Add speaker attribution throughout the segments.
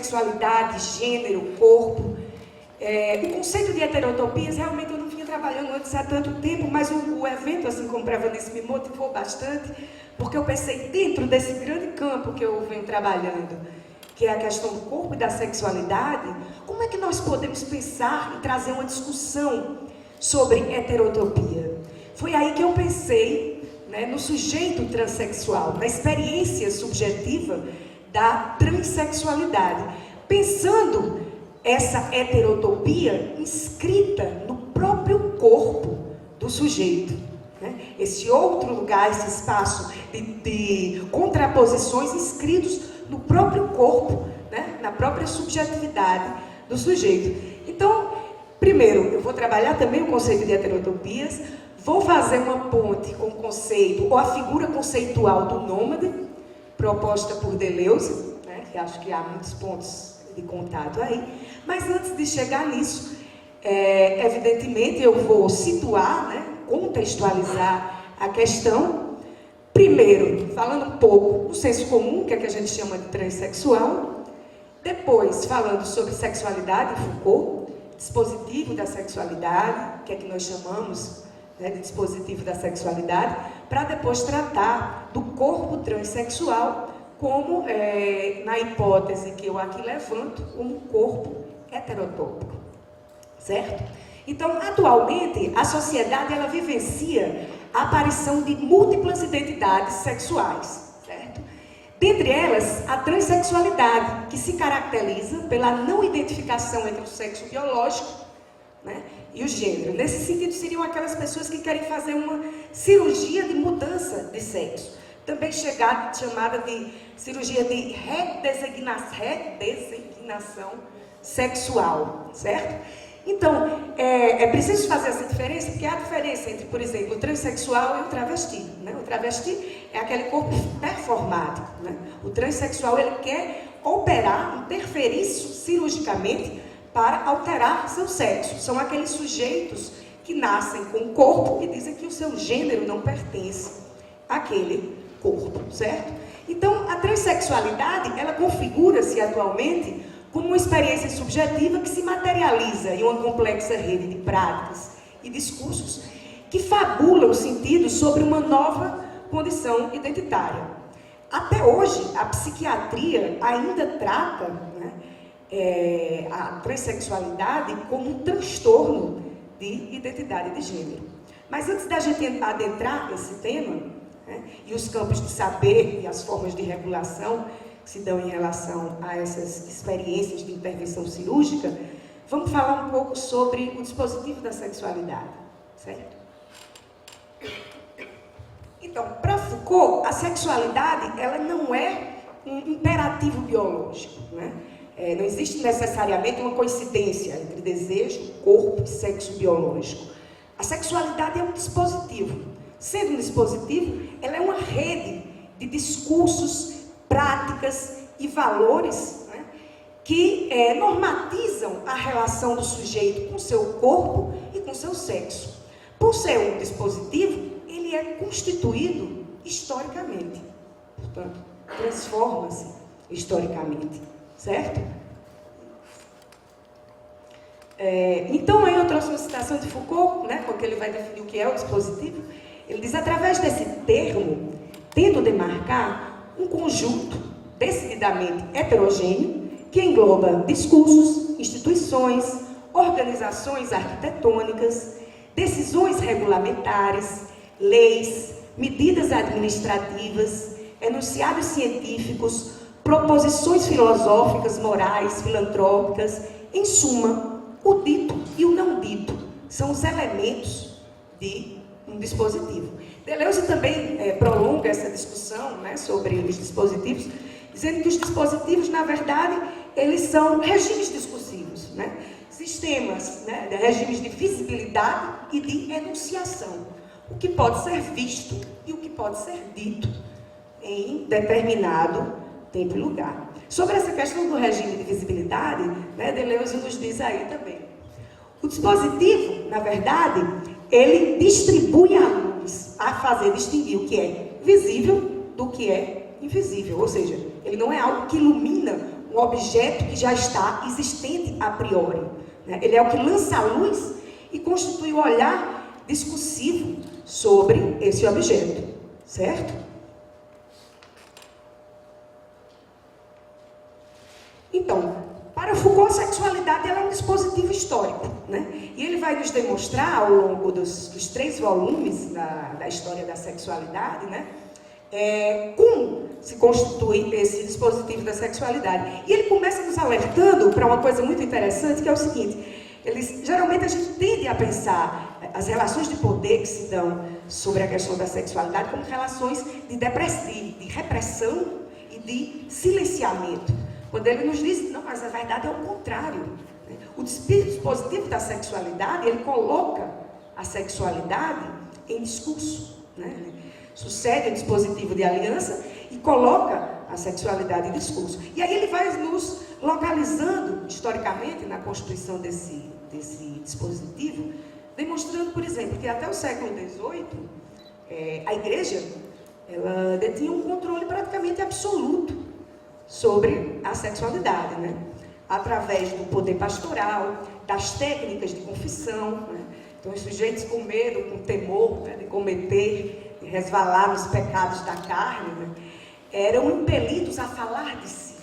Speaker 1: sexualidade, gênero, corpo. O conceito de heterotopias, realmente eu não vinha trabalhando antes há tanto tempo, mas o evento, assim como para a Vanessa, me motivou bastante, porque eu pensei dentro desse grande campo que eu venho trabalhando, que é a questão do corpo e da sexualidade, como é que nós podemos pensar e trazer uma discussão sobre heterotopia? Foi aí que eu pensei, né, no sujeito transexual, na experiência subjetiva da transexualidade, pensando essa heterotopia inscrita no próprio corpo do sujeito, né? Esse outro lugar, esse espaço de contraposições inscritos no próprio corpo, né? Na própria subjetividade do sujeito. Então, primeiro, eu vou trabalhar também o conceito de heterotopias, vou fazer uma ponte com o conceito, ou a figura conceitual do nômade, proposta por Deleuze, né? Que acho que há muitos pontos de contato aí, mas antes de chegar nisso, evidentemente eu vou situar, né, contextualizar a questão, primeiro falando um pouco do senso comum, que é que a gente chama de transexual, depois falando sobre sexualidade, Foucault, dispositivo da sexualidade, que é que nós chamamos, né, de dispositivo da sexualidade, para depois tratar do corpo transexual como, na hipótese que eu aqui levanto, um corpo heterotópico, certo? Então, atualmente, a sociedade, ela vivencia a aparição de múltiplas identidades sexuais, certo? Dentre elas, a transexualidade, que se caracteriza pela não identificação entre o sexo biológico, né, e o gênero. Nesse sentido, seriam aquelas pessoas que querem fazer uma cirurgia de mudança de sexo. Também chamada de cirurgia de redesignação sexual, certo? Então, é preciso fazer essa diferença, porque há diferença entre, por exemplo, o transexual e o travesti, né? O travesti é aquele corpo performático, né? O transexual, ele quer operar, interferir cirurgicamente para alterar seu sexo. São aqueles sujeitos que nascem com o corpo e dizem que o seu gênero não pertence àquele corpo, certo? Então, a transexualidade, ela configura-se atualmente como uma experiência subjetiva que se materializa em uma complexa rede de práticas e discursos que fabulam o sentido sobre uma nova condição identitária. Até hoje, a psiquiatria ainda trata, né, a transexualidade como um transtorno de identidade de gênero. Mas antes da gente adentrar esse tema, né, e os campos de saber e as formas de regulação que se dão em relação a essas experiências de intervenção cirúrgica, vamos falar um pouco sobre o dispositivo da sexualidade, certo? Então, para Foucault, a sexualidade, ela não é um imperativo biológico, né? Não existe necessariamente uma coincidência entre desejo, corpo e sexo biológico. A sexualidade é um dispositivo. Sendo um dispositivo, ela é uma rede de discursos, práticas e valores, né, que normatizam a relação do sujeito com seu corpo e com seu sexo. Por ser um dispositivo, ele é constituído historicamente. Portanto, transforma-se historicamente, certo? Então, aí eu trouxe uma citação de Foucault, né, porque ele vai definir o que é o dispositivo. Ele diz, através desse termo, tento demarcar um conjunto decididamente heterogêneo que engloba discursos, instituições, organizações arquitetônicas, decisões regulamentares, leis, medidas administrativas, enunciados científicos, proposições filosóficas, morais, filantrópicas. Em suma, o dito e o não dito são os elementos de um dispositivo. Deleuze também prolonga essa discussão, né, sobre os dispositivos, dizendo que os dispositivos, na verdade, eles são regimes discursivos, né? Sistemas, né, regimes de visibilidade e de enunciação. O que pode ser visto e o que pode ser dito em determinado tempo e lugar. Sobre essa questão do regime de visibilidade, né, Deleuze nos diz aí também. O dispositivo, na verdade, ele distribui a luz a fazer distinguir o que é visível do que é invisível. Ou seja, ele não é algo que ilumina um objeto que já está existente a priori. Né? Ele é o que lança a luz e constitui o olhar discursivo sobre esse objeto, certo? Então, para Foucault, a sexualidade ela é um dispositivo histórico, né? E ele vai nos demonstrar, ao longo dos 3 volumes da história da sexualidade, né? Como se constitui esse dispositivo da sexualidade. E ele começa nos alertando para uma coisa muito interessante, que é o seguinte: geralmente a gente tende a pensar as relações de poder que se dão sobre a questão da sexualidade como relações de repressão e de silenciamento. Quando ele nos diz, não, mas a verdade é o contrário. O dispositivo da sexualidade, ele coloca a sexualidade em discurso. Ele sucede o dispositivo de aliança e coloca a sexualidade em discurso. E aí ele vai nos localizando, historicamente, na constituição desse dispositivo, demonstrando, por exemplo, que até o século XVIII, a Igreja ela detinha um controle praticamente absoluto sobre a sexualidade, né? Através do poder pastoral, das técnicas de confissão, né? Então, os sujeitos com medo, com temor, né, de cometer, de resvalar nos pecados da carne, né, eram impelidos a falar de si,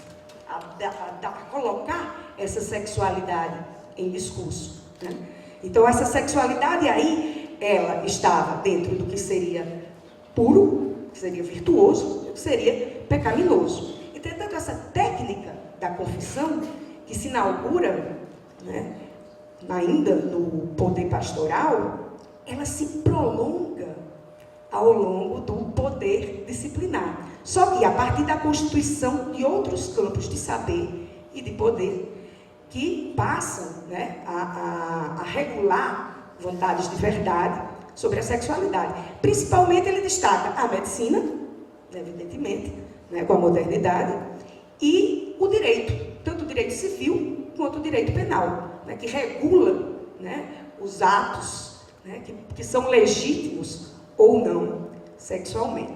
Speaker 1: a colocar essa sexualidade em discurso, né? Então, essa sexualidade aí, ela estava dentro do que seria puro, que seria virtuoso, e que seria pecaminoso. Entretanto, essa técnica da confissão, que se inaugura, né, ainda no poder pastoral, ela se prolonga ao longo do poder disciplinar. Só que a partir da constituição de outros campos de saber e de poder, que passam, né, a regular vontades de verdade sobre a sexualidade. Principalmente ele destaca a medicina, evidentemente, né, com a modernidade, e o direito, tanto o direito civil quanto o direito penal, né, que regula, né, os atos, né, que são legítimos ou não sexualmente.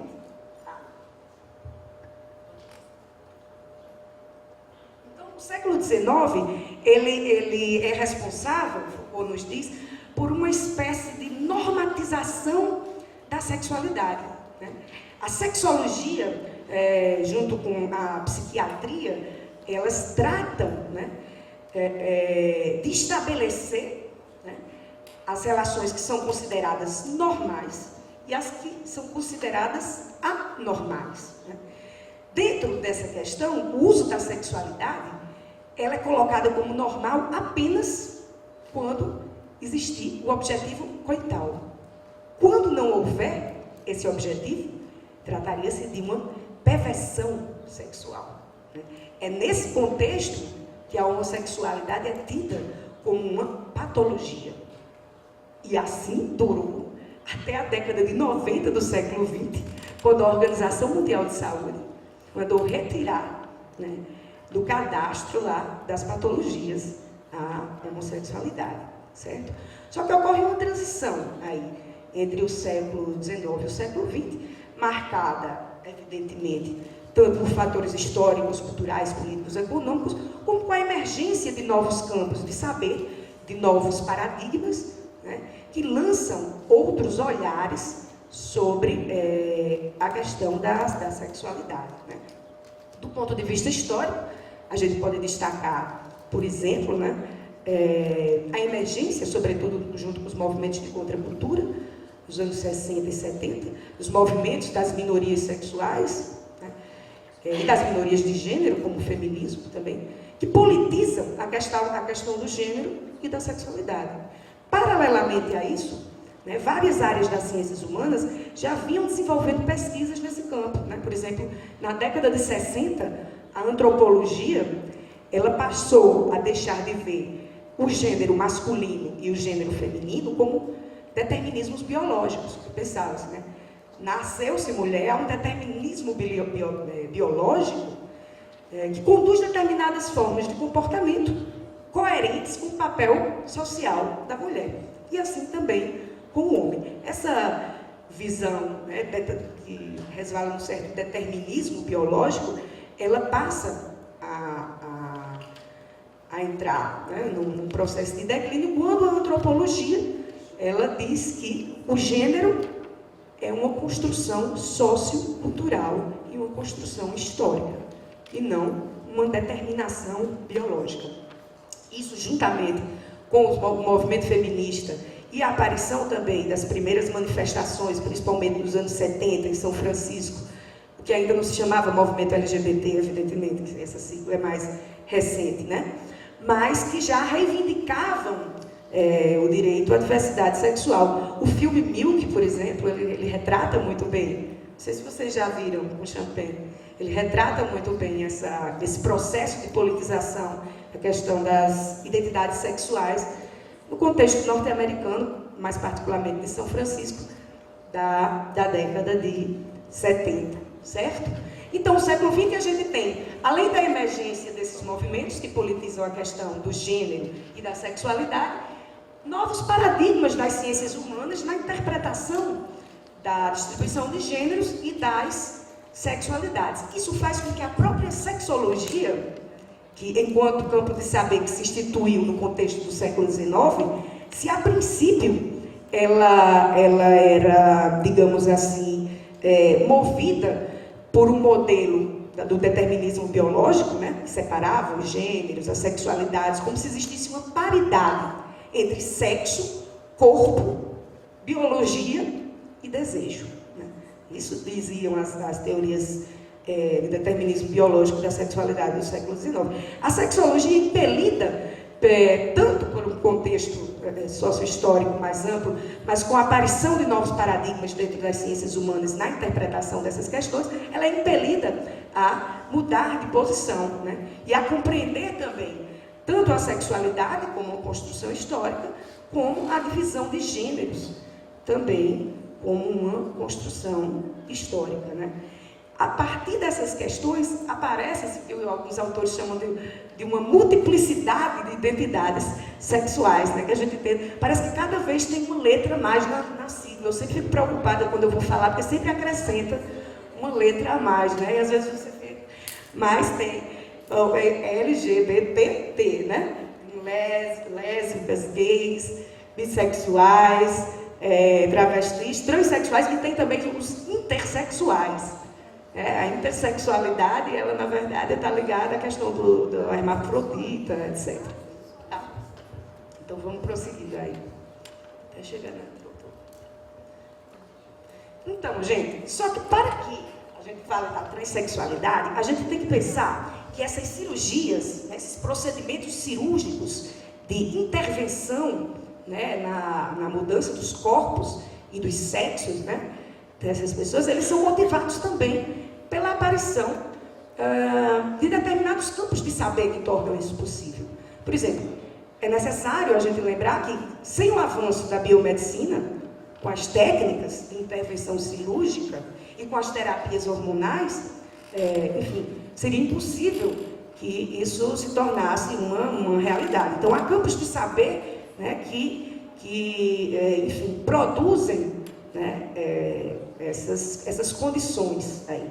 Speaker 1: Então, no século XIX, ele é responsável, Foucault nos diz, por uma espécie de normatização da sexualidade, né? A sexologia, junto com a psiquiatria, elas tratam, né, de estabelecer, né, as relações que são consideradas normais e as que são consideradas anormais, né? Dentro dessa questão, o uso da sexualidade, ela é colocada como normal apenas quando existir o objetivo coital. Quando não houver esse objetivo, trataria-se de uma perversão sexual, né? É nesse contexto que a homossexualidade é tida como uma patologia. E assim durou até a década de 90 do século XX, quando a Organização Mundial de Saúde mandou retirar, né, do cadastro lá das patologias a homossexualidade, certo? Só que ocorre uma transição aí entre o século XIX e o século XX, marcada, evidentemente, tanto por fatores históricos, culturais, políticos, econômicos, como com a emergência de novos campos de saber, de novos paradigmas, né, que lançam outros olhares sobre a questão da sexualidade, né? Do ponto de vista histórico, a gente pode destacar, por exemplo, né, a emergência, sobretudo junto com os movimentos de contracultura, dos anos 60 e 70, os movimentos das minorias sexuais, né, e das minorias de gênero, como o feminismo também, que politizam a questão do gênero e da sexualidade. Paralelamente a isso, né, várias áreas das ciências humanas já vinham desenvolvendo pesquisas nesse campo, né? Por exemplo, na década de 60, a antropologia ela passou a deixar de ver o gênero masculino e o gênero feminino como determinismos biológicos, que pensava-se, né? Nasceu-se mulher, há um determinismo biológico que conduz determinadas formas de comportamento coerentes com o papel social da mulher. E assim também com o homem. Essa visão, né, que resvala num certo determinismo biológico, ela passa a entrar, né, num processo de declínio, quando a antropologia ela diz que o gênero é uma construção sociocultural e uma construção histórica, e não uma determinação biológica. Isso, juntamente com o movimento feminista e a aparição também das primeiras manifestações, principalmente nos anos 70, em São Francisco, que ainda não se chamava movimento LGBT, evidentemente, que essa sigla é mais recente, né? Mas que já reivindicavam o direito à diversidade sexual. O filme Milk, por exemplo, ele retrata muito bem, não sei se vocês já viram com Champagne, ele retrata muito bem esse processo de politização, a questão das identidades sexuais, no contexto norte-americano, mais particularmente de São Francisco, da década de 70, certo? Então, no século XX a gente tem, além da emergência desses movimentos que politizam a questão do gênero e da sexualidade, novos paradigmas das ciências humanas na interpretação da distribuição de gêneros e das sexualidades. Isso faz com que a própria sexologia, que enquanto campo de saber que se instituiu no contexto do século XIX, se a princípio ela era, digamos assim, movida por um modelo do determinismo biológico, né, que separava os gêneros, as sexualidades, como se existisse uma paridade entre sexo, corpo, biologia e desejo, né? Isso diziam as teorias de determinismo biológico da sexualidade do século XIX. A sexologia, impelida tanto por um contexto socio-histórico mais amplo, mas com a aparição de novos paradigmas dentro das ciências humanas na interpretação dessas questões, ela é impelida a mudar de posição, né? E a compreender também tanto a sexualidade como uma construção histórica, como a divisão de gêneros também como uma construção histórica, né? A partir dessas questões, aparece, alguns autores chamam de uma multiplicidade de identidades sexuais, né, que a gente tem. Parece que cada vez tem uma letra a mais na sigla. Eu sempre fico preocupada quando eu vou falar, porque sempre acrescenta uma letra a mais, né? E às vezes você fica... Mas tem LGBT, né? Lésbicas, gays, bissexuais, travestis, transexuais, e tem também os intersexuais. A intersexualidade, ela na verdade está ligada à questão do hermafrodita, etc. Tá? Então vamos prosseguir aí. Até chegar na doutora. Então, gente, só que para que a gente fale da transexualidade, a gente tem que pensar que essas cirurgias, esses procedimentos cirúrgicos de intervenção, né, na mudança dos corpos e dos sexos, né, dessas pessoas, eles são motivados também pela aparição de determinados campos de saber que tornam isso possível. Por exemplo, é necessário a gente lembrar que, sem o avanço da biomedicina, com as técnicas de intervenção cirúrgica e com as terapias hormonais, enfim, seria impossível que isso se tornasse uma realidade. Então, há campos de saber, né, que enfim, produzem, né, essas condições aí.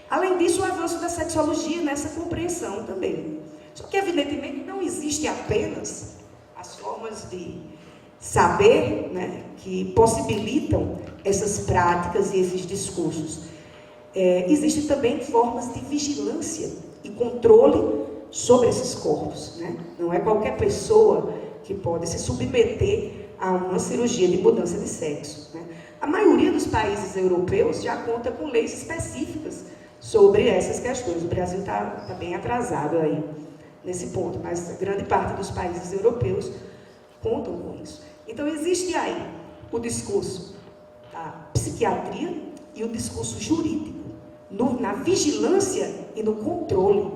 Speaker 1: Além disso, o avanço da sexologia nessa compreensão também. Só que, evidentemente, não existe apenas as formas de saber, né, que possibilitam essas práticas e esses discursos. Existem também formas de vigilância e controle sobre esses corpos, né? Não é qualquer pessoa que pode se submeter a uma cirurgia de mudança de sexo, né? A maioria dos países europeus já conta com leis específicas sobre essas questões. O Brasil está bem atrasado aí nesse ponto, mas a grande parte dos países europeus contam com isso. Então, existe aí o discurso da psiquiatria e o discurso jurídico, na vigilância e no controle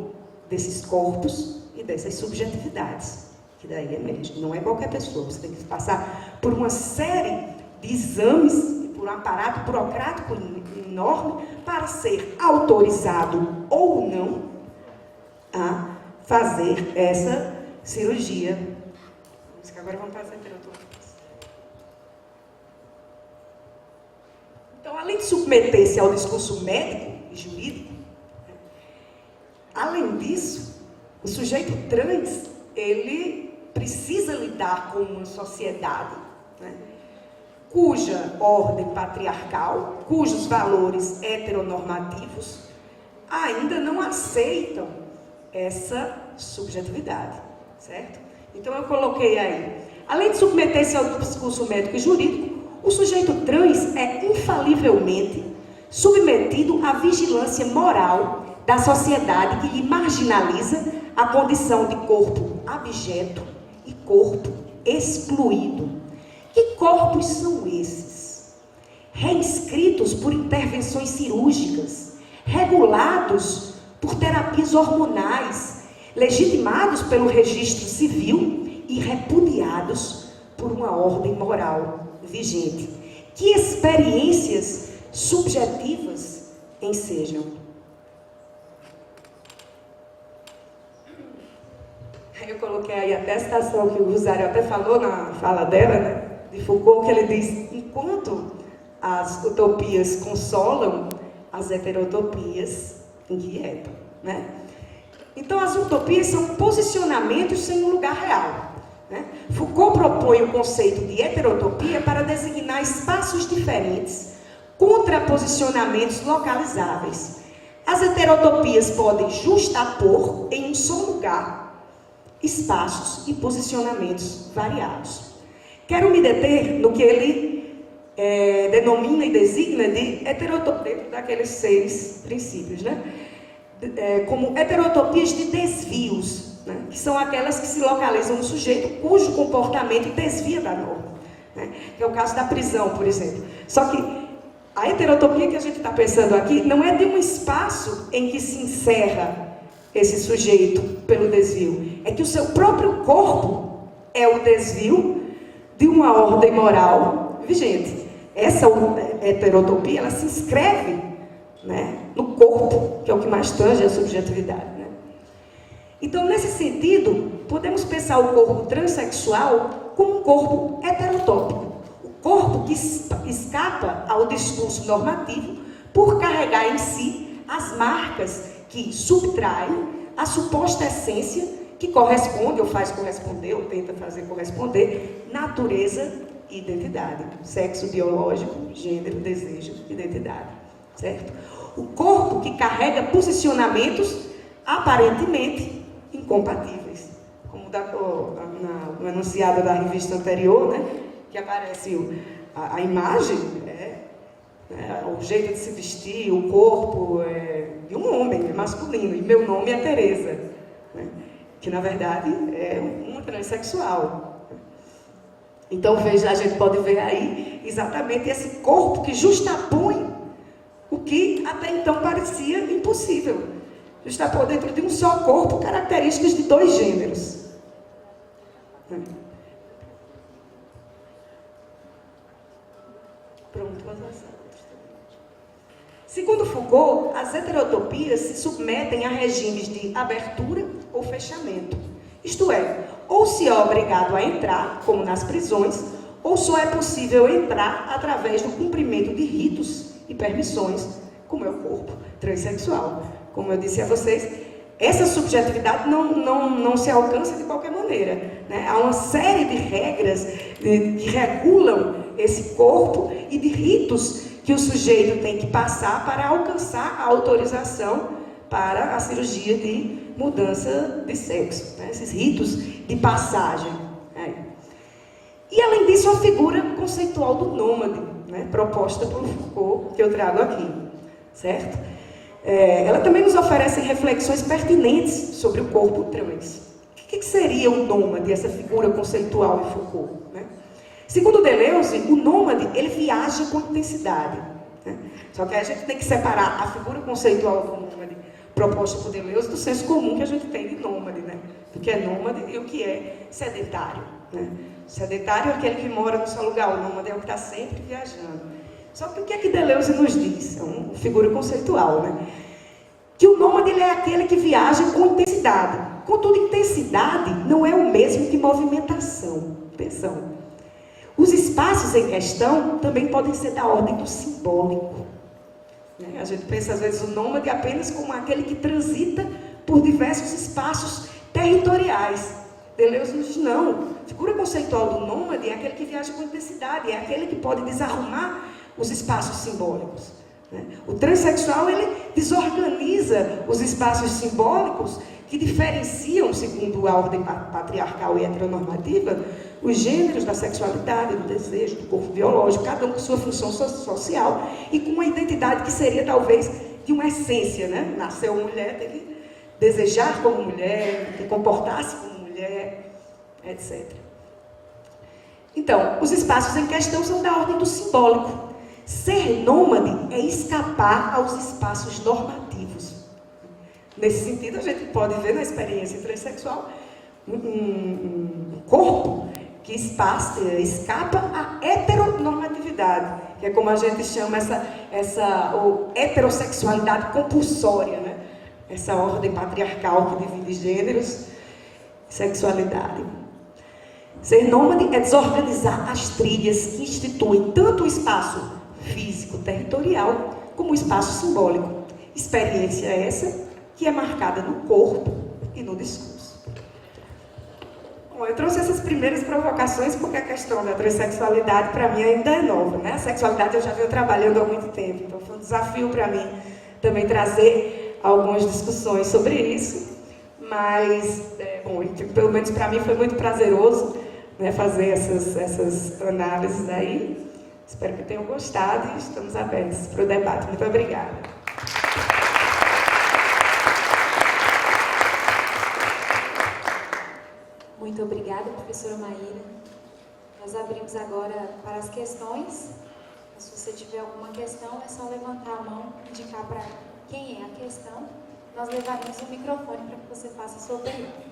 Speaker 1: desses corpos e dessas subjetividades, que daí emerge. Não é qualquer pessoa, você tem que passar por uma série de exames, por um aparato burocrático enorme, para ser autorizado ou não a fazer essa cirurgia. Agora vamos fazer a temperatura. Então, além de submeter-se ao discurso médico e jurídico, além disso, o sujeito trans, ele precisa lidar com uma sociedade, né, cuja ordem patriarcal, cujos valores heteronormativos ainda não aceitam essa subjetividade, certo? Então eu coloquei aí, além de submeter-se ao discurso médico e jurídico, o sujeito trans é infalivelmente submetido à vigilância moral da sociedade que lhe marginaliza a condição de corpo abjeto e corpo excluído. Que corpos são esses? Reinscritos por intervenções cirúrgicas, regulados por terapias hormonais, legitimados pelo registro civil e repudiados por uma ordem moral vigente. Que experiências subjetivas ensejam. Eu coloquei aí até a citação que o Rosário até falou na fala dela, né, de Foucault, que ele diz: enquanto as utopias consolam, as heterotopias inquietam, né? Então, as utopias são posicionamentos sem um lugar real, né? Foucault propõe o conceito de heterotopia para designar espaços diferentes, contraposicionamentos localizáveis. As heterotopias podem justapor em um só lugar espaços e posicionamentos variados. Quero me deter no que ele denomina e designa de heterotopia, dentro daqueles 6 princípios, né? Como heterotopias de desvios, né? Que são aquelas que se localizam no sujeito cujo comportamento desvia da norma, né? Que é o caso da prisão, por exemplo. Só que a heterotopia que a gente está pensando aqui não é de um espaço em que se encerra esse sujeito pelo desvio, é que o seu próprio corpo é o desvio de uma ordem moral vigente. Essa heterotopia, ela se inscreve, né, no corpo, que é o que mais tange a subjetividade, né? Então, nesse sentido, podemos pensar o corpo transexual como um corpo heterotópico, o corpo que escapa ao discurso normativo por carregar em si as marcas que subtraem a suposta essência que corresponde, ou faz corresponder, ou tenta fazer corresponder, natureza e identidade. Sexo biológico, gênero, desejo, identidade. Certo? O corpo que carrega posicionamentos aparentemente incompatíveis. Como no enunciado da revista anterior, né, que aparece a imagem, o jeito de se vestir, o corpo de um homem, masculino, e meu nome é Tereza, né, que na verdade é uma transexual. Então, veja, a gente pode ver aí exatamente esse corpo que justapõe o que até então parecia impossível. Justapor dentro de um só corpo características de 2 gêneros. Pronto, vamos passar. Segundo Foucault, as heterotopias se submetem a regimes de abertura ou fechamento. Isto é, ou se é obrigado a entrar, como nas prisões, ou só é possível entrar através do cumprimento de ritos e permissões, como é o corpo transexual. Como eu disse a vocês, essa subjetividade não se alcança de qualquer maneira, né? Há uma série de regras que regulam esse corpo e de ritos que o sujeito tem que passar para alcançar a autorização para a cirurgia de mudança de sexo, né? Esses ritos de passagem, né? E além disso, a figura conceitual do nômade, né, proposta por Foucault, que eu trago aqui, certo? Ela também nos oferece reflexões pertinentes sobre o corpo trans. O que seria o nômade, essa figura conceitual de Foucault, né? Segundo Deleuze, o nômade, ele viaja com intensidade, né? Só que a gente tem que separar a figura conceitual do nômade proposta por Deleuze do senso comum que a gente tem de nômade, né? Do que é nômade e o que é sedentário, né? Sedentário é aquele que mora no seu lugar, o nômade é o que está sempre viajando. Só que o que é que Deleuze nos diz? É uma figura conceitual, né? Que o nômade, ele é aquele que viaja com intensidade. Contudo, intensidade não é o mesmo que movimentação. Atenção. Os espaços em questão também podem ser da ordem do simbólico, né? A gente pensa, às vezes, o nômade apenas como aquele que transita por diversos espaços territoriais. Deleuze nos diz, não, a figura conceitual do nômade é aquele que viaja com intensidade, é aquele que pode desarrumar os espaços simbólicos. Né? O transexual, ele desorganiza os espaços simbólicos que diferenciam, segundo a ordem patriarcal e heteronormativa, os gêneros da sexualidade, do desejo, do corpo biológico, cada um com sua função social e com uma identidade que seria talvez de uma essência, né? Nasceu mulher, tem que desejar como mulher, tem que comportar-se como mulher, etc. Então, os espaços em questão são da ordem do simbólico. Ser nômade é escapar aos espaços normativos. Nesse sentido, a gente pode ver na experiência transexual um corpo que escapa à heteronormatividade, que é como a gente chama essa heterossexualidade compulsória, né? Essa ordem patriarcal que divide gêneros e sexualidade. Ser nômade é desorganizar as trilhas que instituem tanto o espaço físico territorial como o espaço simbólico. Experiência essa que é marcada no corpo e no discurso. Bom, eu trouxe essas primeiras provocações porque a questão da transexualidade para mim ainda é nova, né? A sexualidade eu já venho trabalhando há muito tempo, então foi um desafio para mim também trazer algumas discussões sobre isso, mas, bom, pelo menos para mim foi muito prazeroso, né, fazer essas análises aí. Espero que tenham gostado e estamos abertos para o debate. Muito obrigada.
Speaker 2: Muito obrigada, professora Maíra. Nós abrimos agora para as questões. Se você tiver alguma questão, é só levantar a mão, indicar para quem é a questão. Nós levaremos o microfone para que você faça a sua pergunta.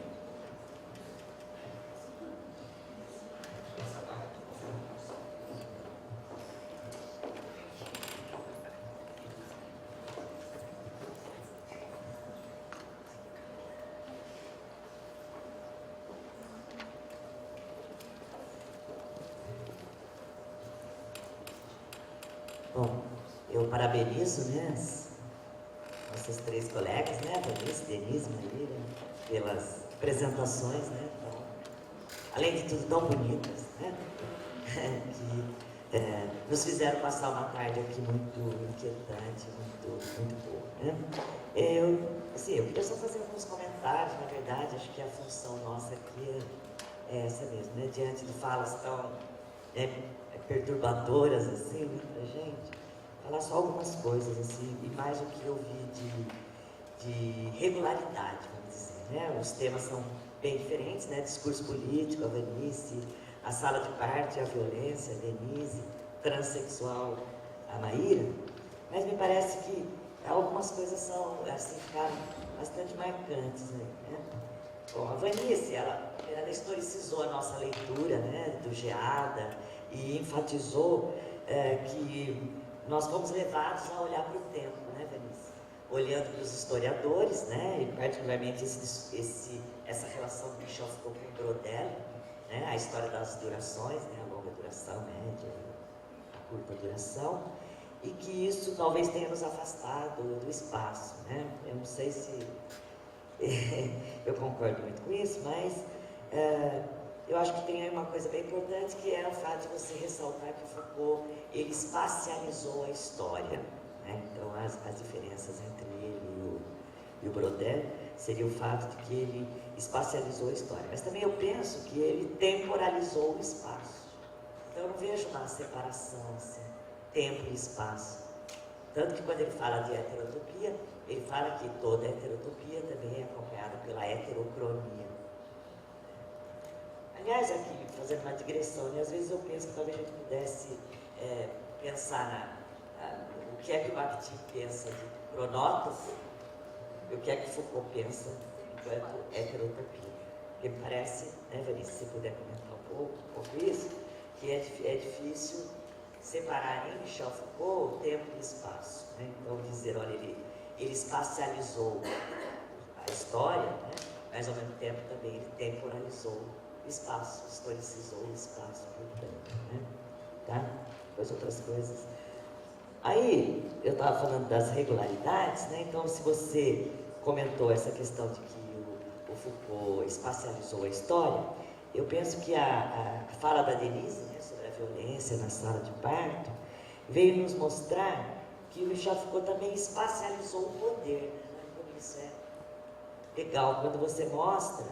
Speaker 3: Bom, eu parabenizo, né, nossas três colegas, né, Denise, Maíra, pelas apresentações, né, tão, além de tudo tão bonitas, né, que nos fizeram passar uma tarde aqui muito inquietante, muito boa, né. Eu queria só fazer alguns comentários, na verdade, acho que a função nossa aqui é essa mesmo, né, diante de falas tão perturbadoras, assim, né, pra gente, falar só algumas coisas, assim, e mais o que eu vi de regularidade, vamos dizer, né? Os temas são bem diferentes, né? Discurso político, a Vanice, a sala de parte, a violência, a Denise, transexual, a Maíra, mas me parece que algumas coisas são, assim, ficaram bastante marcantes, né? Bom, a Vanice, ela historicizou a nossa leitura, né, do Geada, e enfatizou que nós fomos levados a olhar para o tempo, né, Vanice? Olhando para os historiadores, né, e particularmente essa relação do Michel Foucault com Brodel, né, a história das durações, né, a longa duração, média, a curta duração, e que isso talvez tenha nos afastado do espaço, né? Eu não sei se eu concordo muito com isso, mas eu acho que tem aí uma coisa bem importante, que é o fato de você ressaltar que o Foucault, ele espacializou a história, né? Então, as diferenças entre ele e o Brodel seria o fato de que ele espacializou a história. Mas também eu penso que ele temporalizou o espaço. Então, eu não vejo uma separação, assim, tempo e espaço. Tanto que quando ele fala de heterotopia, ele fala que toda heterotopia também é acompanhada pela heterocronia. Aliás, aqui, fazendo uma digressão, né, às vezes eu penso que talvez a gente pudesse pensar o que é que o Bakhtin pensa de cronótopo e o que é que Foucault pensa enquanto heterotopia. Porque me parece, né, Vanice, se você puder comentar um pouco isso, que é difícil separar em Michel Foucault o tempo e o espaço, né? Então, dizer, olha, ele espacializou a história, né? Mas ao mesmo tempo também ele temporalizou o espaço, historicizou o espaço, portanto, né? Tá? Depois outras coisas. Aí, eu estava falando das regularidades, né? Então, se você comentou essa questão de que o Foucault espacializou a história, eu penso que a fala da Denise, né, sobre a violência na sala de parto veio nos mostrar que o Michel Foucault também espacializou o poder, né? Como isso é legal, quando você mostra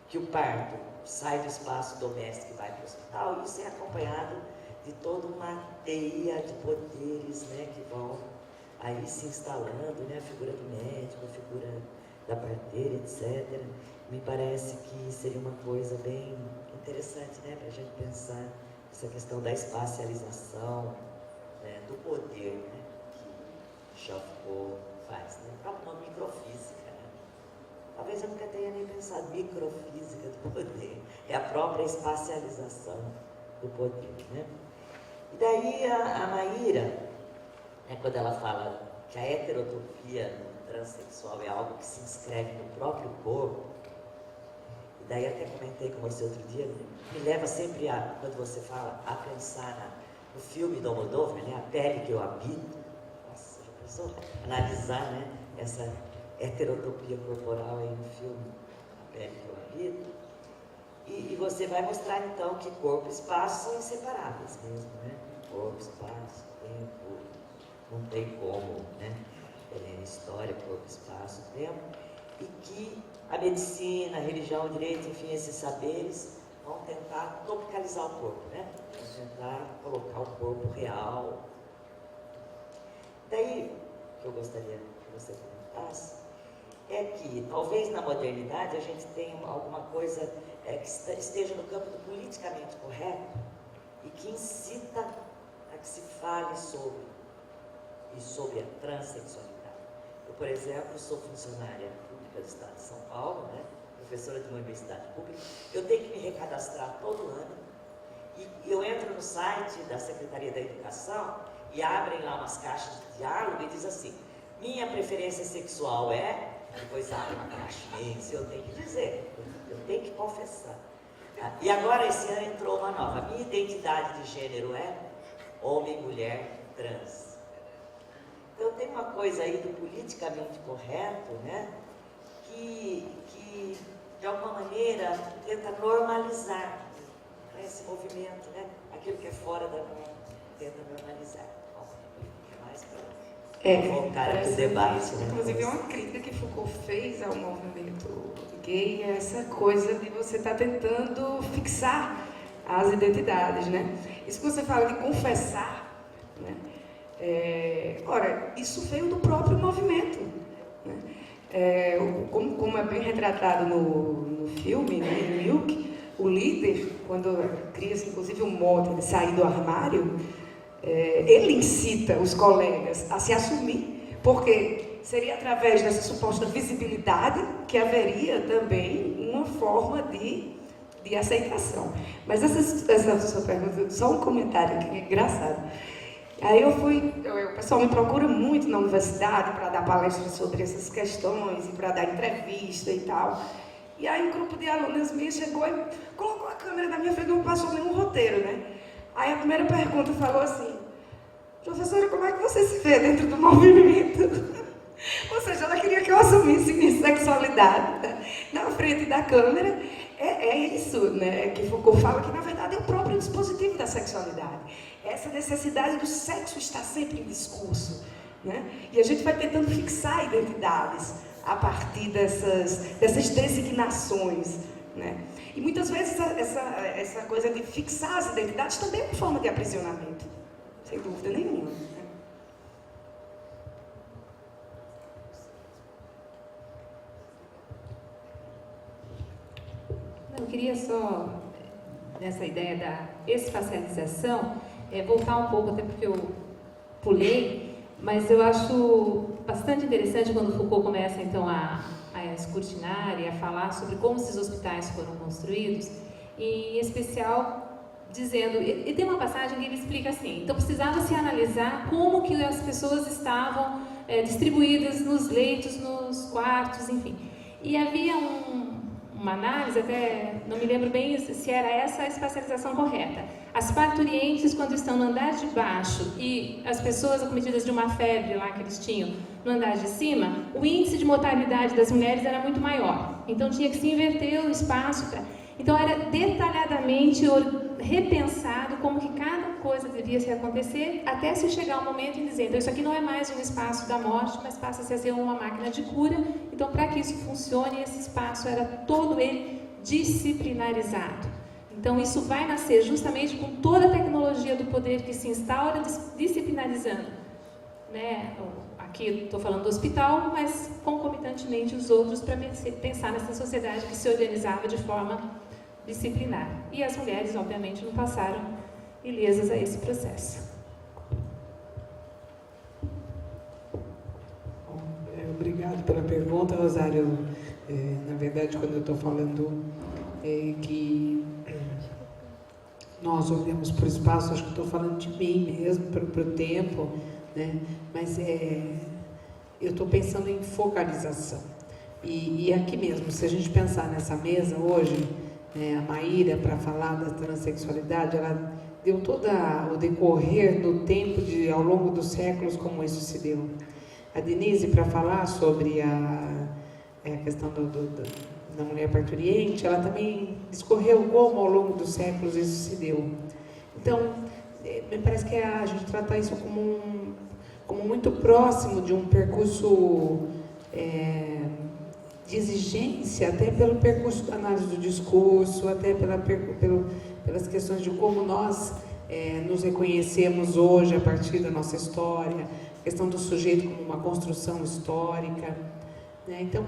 Speaker 3: que o parto sai do espaço doméstico e vai para o hospital, isso é acompanhado de toda uma teia de poderes, né, que vão aí se instalando, né, a figura do médico, a figura da parteira, etc. Me parece que seria uma coisa bem interessante, né, para a gente pensar essa questão da espacialização, né, do poder, né, que Michel Foucault faz, né? O próprio nome microfísica, né? Talvez eu nunca tenha nem pensado microfísica do poder, é a própria espacialização do poder, né? E daí a Maíra, né, quando ela fala que a heterotopia transexual é algo que se inscreve no próprio corpo, e daí até comentei com você outro dia, me leva sempre a, quando você fala, a pensar no filme do Almodóvar, né, A Pele que Eu Habito. Nossa, já pensou? Analisar, né, essa heterotopia corporal aí no filme A Pele que Eu Habito. E você vai mostrar então que corpo e espaço são inseparáveis mesmo, né? Corpo, espaço, tempo, não tem como, né? História, corpo, espaço, tempo, e que a medicina, a religião, o direito, enfim, esses saberes vão tentar tropicalizar o corpo, né? Vão tentar colocar o corpo real. Daí, o que eu gostaria que você comentasse é que talvez na modernidade a gente tenha alguma coisa que esteja no campo do politicamente correto e que incita a que se fale sobre a transexualidade. Eu, por exemplo, sou funcionária pública do Estado de São Paulo, né, professora de uma universidade pública. Eu tenho que me recadastrar todo ano e eu entro no site da Secretaria da Educação e abrem lá umas caixas de diálogo e diz assim: minha preferência sexual é... Depois abre uma caixa imensa, eu tenho que dizer, eu tenho que confessar. E agora esse ano entrou uma nova. A minha identidade de gênero é homem, mulher, trans. Então tem uma coisa aí do politicamente correto, né, que de alguma maneira tenta normalizar, né, esse movimento, né, aquilo que é fora da norma, tenta normalizar. Bom, mais para voltar ao debate, né?
Speaker 1: Inclusive, uma crítica que Foucault fez ao movimento gay é essa coisa de você estar tentando fixar as identidades, né? Isso que você fala de confessar, né? Ora, isso veio do próprio movimento, né? Como é bem retratado no filme, né, em Milk, o líder, quando cria-se inclusive um mote de sair do armário, ele incita os colegas a se assumir, porque seria através dessa suposta visibilidade que haveria também uma forma de aceitação. Mas essa sua pergunta, só um comentário que é engraçado. Aí o pessoal me procura muito na universidade para dar palestras sobre essas questões e para dar entrevista e tal. E aí um grupo de alunas minhas chegou e colocou a câmera na minha frente e não passou nenhum roteiro, né? Aí a primeira pergunta falou assim: professora, como é que você se vê dentro do movimento? Ou seja, ela queria que eu assumisse minha sexualidade na frente da câmera. É isso, né, que Foucault fala, que na verdade é o próprio dispositivo da sexualidade. Essa necessidade do sexo estar sempre em discurso, né? E a gente vai tentando fixar identidades a partir dessas designações, né? E muitas vezes essa coisa de fixar as identidades também é uma forma de aprisionamento, sem dúvida nenhuma.
Speaker 4: Eu queria só, nessa ideia da espacialização, voltar um pouco, até porque eu pulei, mas eu acho bastante interessante quando Foucault começa então a escrutinar e a falar sobre como esses hospitais foram construídos, e em especial dizendo, e tem uma passagem que ele explica assim: então precisava se analisar como que as pessoas estavam distribuídas nos leitos, nos quartos, enfim. E havia uma análise, até não me lembro bem se era essa a espacialização correta. As parturientes, quando estão no andar de baixo e as pessoas acometidas de uma febre lá que eles tinham no andar de cima, o índice de mortalidade das mulheres era muito maior. Então tinha que se inverter o espaço. Então era detalhadamente repensado como que cada coisa devia se acontecer, até se chegar ao momento em dizer, então isso aqui não é mais um espaço da morte, mas passa a ser uma máquina de cura. Então, para que isso funcione, esse espaço era todo ele disciplinarizado. Então, isso vai nascer justamente com toda a tecnologia do poder que se instaura, disciplinarizando, né? Aqui estou falando do hospital, mas concomitantemente os outros, para pensar nessa sociedade que se organizava de forma disciplinar. E as mulheres, obviamente, não passaram ilesas a esse processo.
Speaker 5: Obrigado pela pergunta, Rosário. Na verdade, quando eu estou falando que nós olhamos para o espaço, acho que estou falando de mim mesmo, para o tempo, né? Mas eu estou pensando em focalização. E aqui mesmo, se a gente pensar nessa mesa hoje, a Maíra, para falar da transexualidade, ela deu todo o decorrer do tempo, ao longo dos séculos, como isso se deu. A Denise, para falar sobre a questão da mulher parturiente, ela também discorreu como ao longo dos séculos isso se deu. Então, me parece que a gente tratar isso como muito próximo de um percurso de exigência, até pelo percurso da análise do discurso, até pelas questões de como nós nos reconhecemos hoje a partir da nossa história, a questão do sujeito como uma construção histórica, né? Então,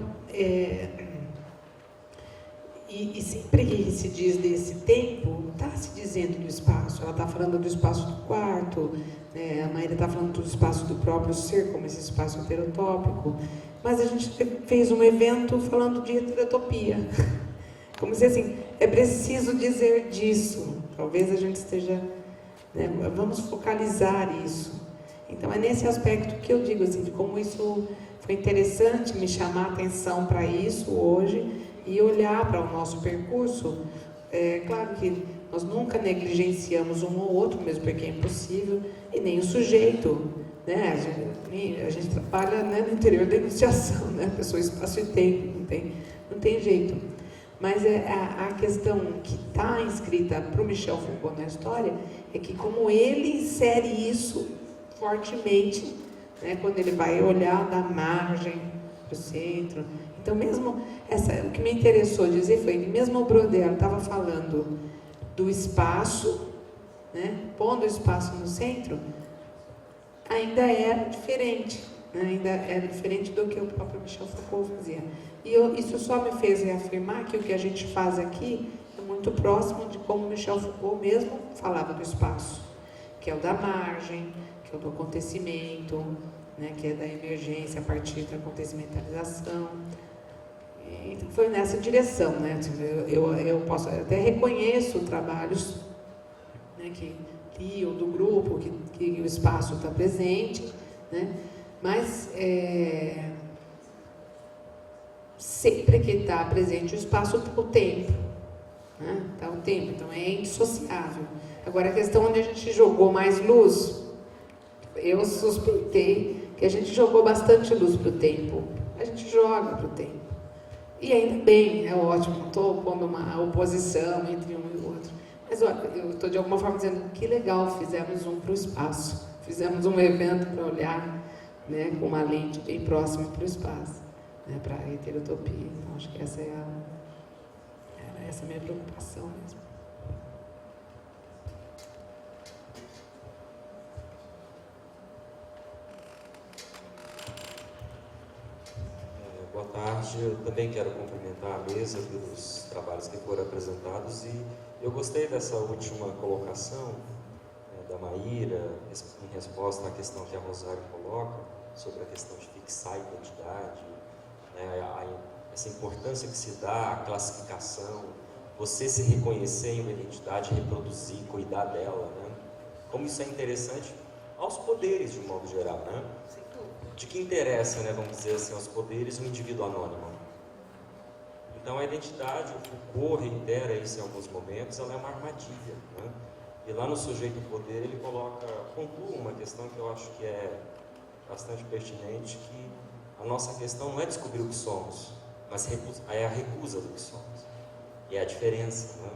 Speaker 5: e sempre que se diz desse tempo, está se dizendo do espaço. Ela está falando do espaço do quarto, né? A Maíra está falando do espaço do próprio ser, como esse espaço heterotópico. Mas a gente fez um evento falando de heterotopia. Como se assim, é preciso dizer disso. Talvez a gente esteja, né, vamos focalizar isso. Então é nesse aspecto que eu digo assim, de como isso foi interessante me chamar a atenção para isso hoje e olhar para o nosso percurso. É claro que nós nunca negligenciamos um ou outro, mesmo porque é impossível, e nem o sujeito, né? A gente trabalha, né, no interior da enunciação, né? Pessoa, espaço e tempo, não tem jeito. Mas a questão que está inscrita para o Michel Foucault na história é que como ele insere isso fortemente, né, quando ele vai olhar da margem para o centro. Então, mesmo o que me interessou dizer foi que mesmo o Brodel estava falando do espaço, né, pondo o espaço no centro, ainda era diferente, né, ainda era diferente do que o próprio Michel Foucault fazia. E isso só me fez reafirmar que o que a gente faz aqui é muito próximo de como Michel Foucault mesmo falava do espaço, que é o da margem, que é o do acontecimento, né, que é da emergência a partir da acontecimentalização. Então foi nessa direção, né? Eu posso até reconheço trabalhos, né, que li, ou do grupo, que o espaço está presente, né? Mas sempre que está presente o espaço, o tempo, né? Tá o tempo, então é indissociável. Agora a questão onde a gente jogou mais luz, eu suspeitei que a gente jogou bastante luz para o tempo. A gente joga para o tempo. E ainda bem, é ótimo, não estou pondo uma oposição entre um e o outro. Mas olha, eu estou de alguma forma dizendo que legal, fizemos um para o espaço. Fizemos um evento para olhar, né, com uma lente bem próxima para o espaço, né, para a heterotopia. Então acho que essa era essa a minha preocupação mesmo.
Speaker 6: Boa tarde, eu também quero cumprimentar a mesa pelos trabalhos que foram apresentados e eu gostei dessa última colocação da Maíra, em resposta à questão que a Rosário coloca, sobre a questão de fixar a identidade, né, essa importância que se dá à classificação, você se reconhecer em uma identidade, reproduzir, cuidar dela, né? Como isso é interessante aos poderes de um modo geral, né? De que interessa, né, vamos dizer assim, aos poderes um indivíduo anônimo? Então, a identidade, o Foucault reitera isso em alguns momentos, ela é uma armadilha, né? E lá no Sujeito do Poder ele pontua uma questão que eu acho que é bastante pertinente, que a nossa questão não é descobrir o que somos, mas é a recusa do que somos, e é a diferença, né?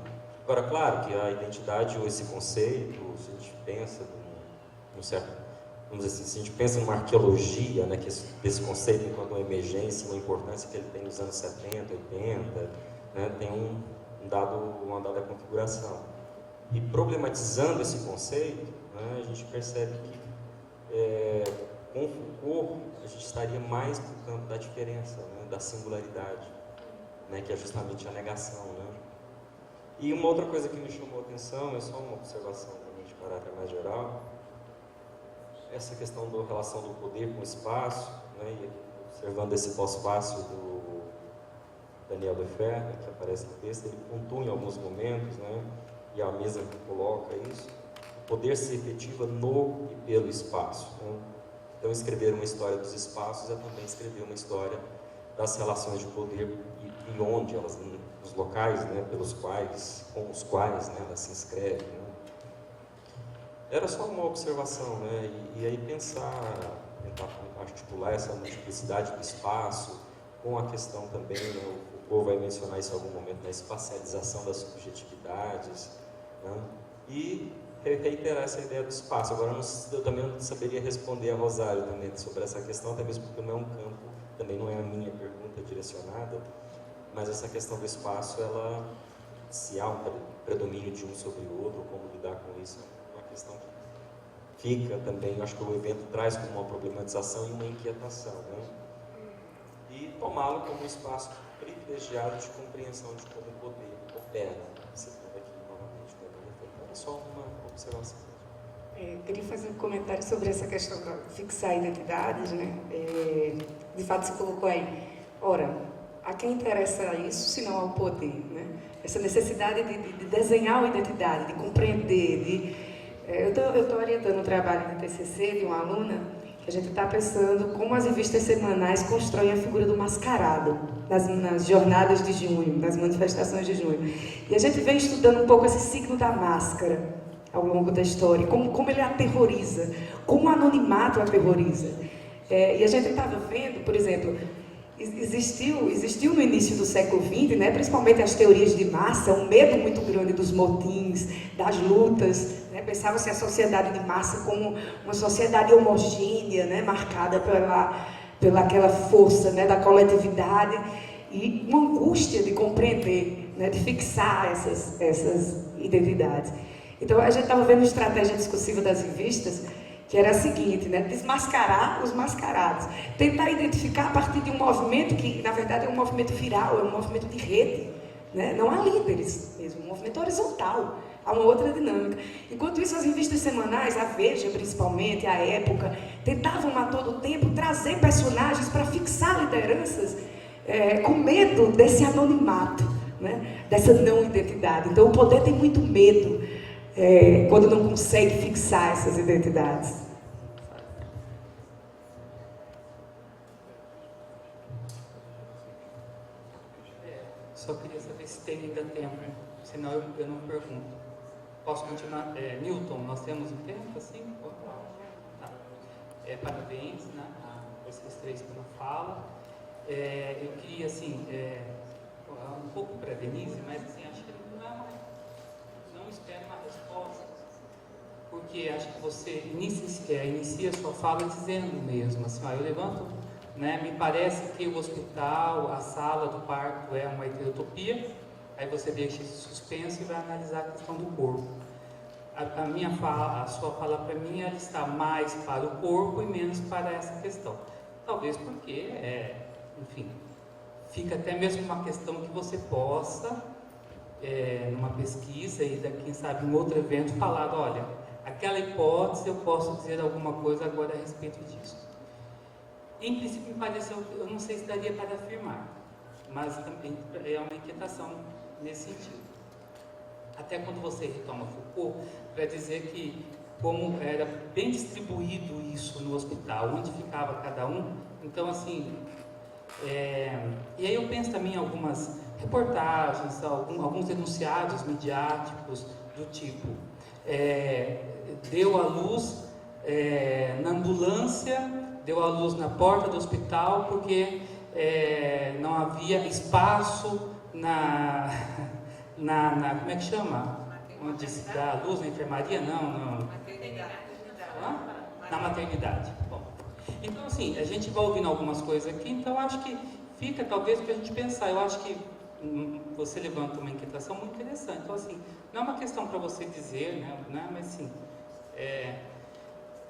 Speaker 6: Agora, claro que a identidade ou esse conceito, se a gente pensa num certo, vamos dizer assim, se a gente pensa numa arqueologia, né, desse conceito enquanto uma emergência, uma importância que ele tem nos anos 70, 80, né, tem uma dada configuração. E problematizando esse conceito, né, a gente percebe que com Foucault a gente estaria mais no campo da diferença, né, da singularidade, né, que é justamente a negação, né? E uma outra coisa que me chamou a atenção, é só uma observação também de caráter mais geral, essa questão da relação do poder com o espaço, né, e observando esse pós-fácil do Daniel Defer, que aparece no texto, ele pontua em alguns momentos, né, e a mesa coloca isso, o poder se efetiva no e pelo espaço, né? Então, escrever uma história dos espaços é também escrever uma história das relações de poder e onde elas, nos locais, né, com os quais, né, elas se inscrevem, né? Era só uma observação, né? E aí tentar articular essa multiplicidade do espaço com a questão também, né, o Foucault vai mencionar isso em algum momento, na espacialização das subjetividades, né? E reiterar essa ideia do espaço. Agora, eu também não saberia responder a Rosário também sobre essa questão, até mesmo porque não é um campo, também não é a minha pergunta direcionada, mas essa questão do espaço, se há um predomínio de um sobre o outro, como lidar com isso, é uma questão que fica também, eu acho que o evento traz como uma problematização e uma inquietação, né? E tomá-lo como um espaço privilegiado de compreensão de como o poder opera. Você tem aqui novamente, né? Então, é só uma observação.
Speaker 1: Eu queria fazer um comentário sobre essa questão de fixar identidades, né? De fato, você colocou aí, ora, a quem interessa isso, se não ao poder, né? Essa necessidade de desenhar uma identidade, de compreender, eu estou orientando um trabalho de TCC de uma aluna, que a gente está pensando como as revistas semanais constroem a figura do mascarado nas jornadas de junho, nas manifestações de junho. E a gente vem estudando um pouco esse signo da máscara ao longo da história, como ele aterroriza, como o anonimato aterroriza. E a gente estava vendo, por exemplo, existiu no início do século XX, né, principalmente as teorias de massa, um medo muito grande dos motins, das lutas, né, pensava-se a sociedade de massa como uma sociedade homogênea, né, marcada pela aquela força, né, da coletividade, e uma angústia de compreender, né, de fixar essas identidades. Então, a gente estava vendo a estratégia discursiva das revistas, que era a seguinte, né? Desmascarar os mascarados. Tentar identificar a partir de um movimento que, na verdade, é um movimento viral, é um movimento de rede, né? Não há líderes mesmo, um movimento horizontal, há uma outra dinâmica. Enquanto isso, as revistas semanais, a Veja principalmente, a Época, tentavam a todo tempo trazer personagens para fixar lideranças com medo desse anonimato, né? Dessa não identidade. Então, o poder tem muito medo quando não consegue fixar essas identidades.
Speaker 7: Só queria saber se tem ainda tempo, senão eu não pergunto. Posso continuar? Newton, nós temos um tempo assim? Tá. Parabéns, né, a vocês três pela fala. Eu queria, assim, um pouco para a Denise, mas assim, acho que não espero uma resposta, porque acho que você inicia a sua fala dizendo mesmo, assim, eu levanto, né, me parece que o hospital, a sala do parto é uma heterotopia, aí você deixa esse suspense e vai analisar a questão do corpo. A sua fala para mim, ela está mais para o corpo e menos para essa questão. Talvez porque, enfim, fica até mesmo uma questão que você possa, numa pesquisa e quem sabe em outro evento, falar, olha, aquela hipótese eu posso dizer alguma coisa agora a respeito disso. Em princípio me pareceu, eu não sei se daria para afirmar, mas também é uma inquietação nesse sentido. Até quando você retoma Foucault, para dizer que como era bem distribuído isso no hospital, onde ficava cada um, então assim, e aí eu penso também em algumas reportagens, alguns enunciados midiáticos do tipo deu à luz na ambulância, deu à luz na porta do hospital porque não havia espaço como é que chama? Onde se dá a luz na enfermaria? Não. Na maternidade. Bom, então assim, a gente vai ouvindo algumas coisas aqui, então acho que fica talvez para a gente pensar. Eu acho que você levanta uma inquietação muito interessante. Então assim, não é uma questão para você dizer, né, mas sim,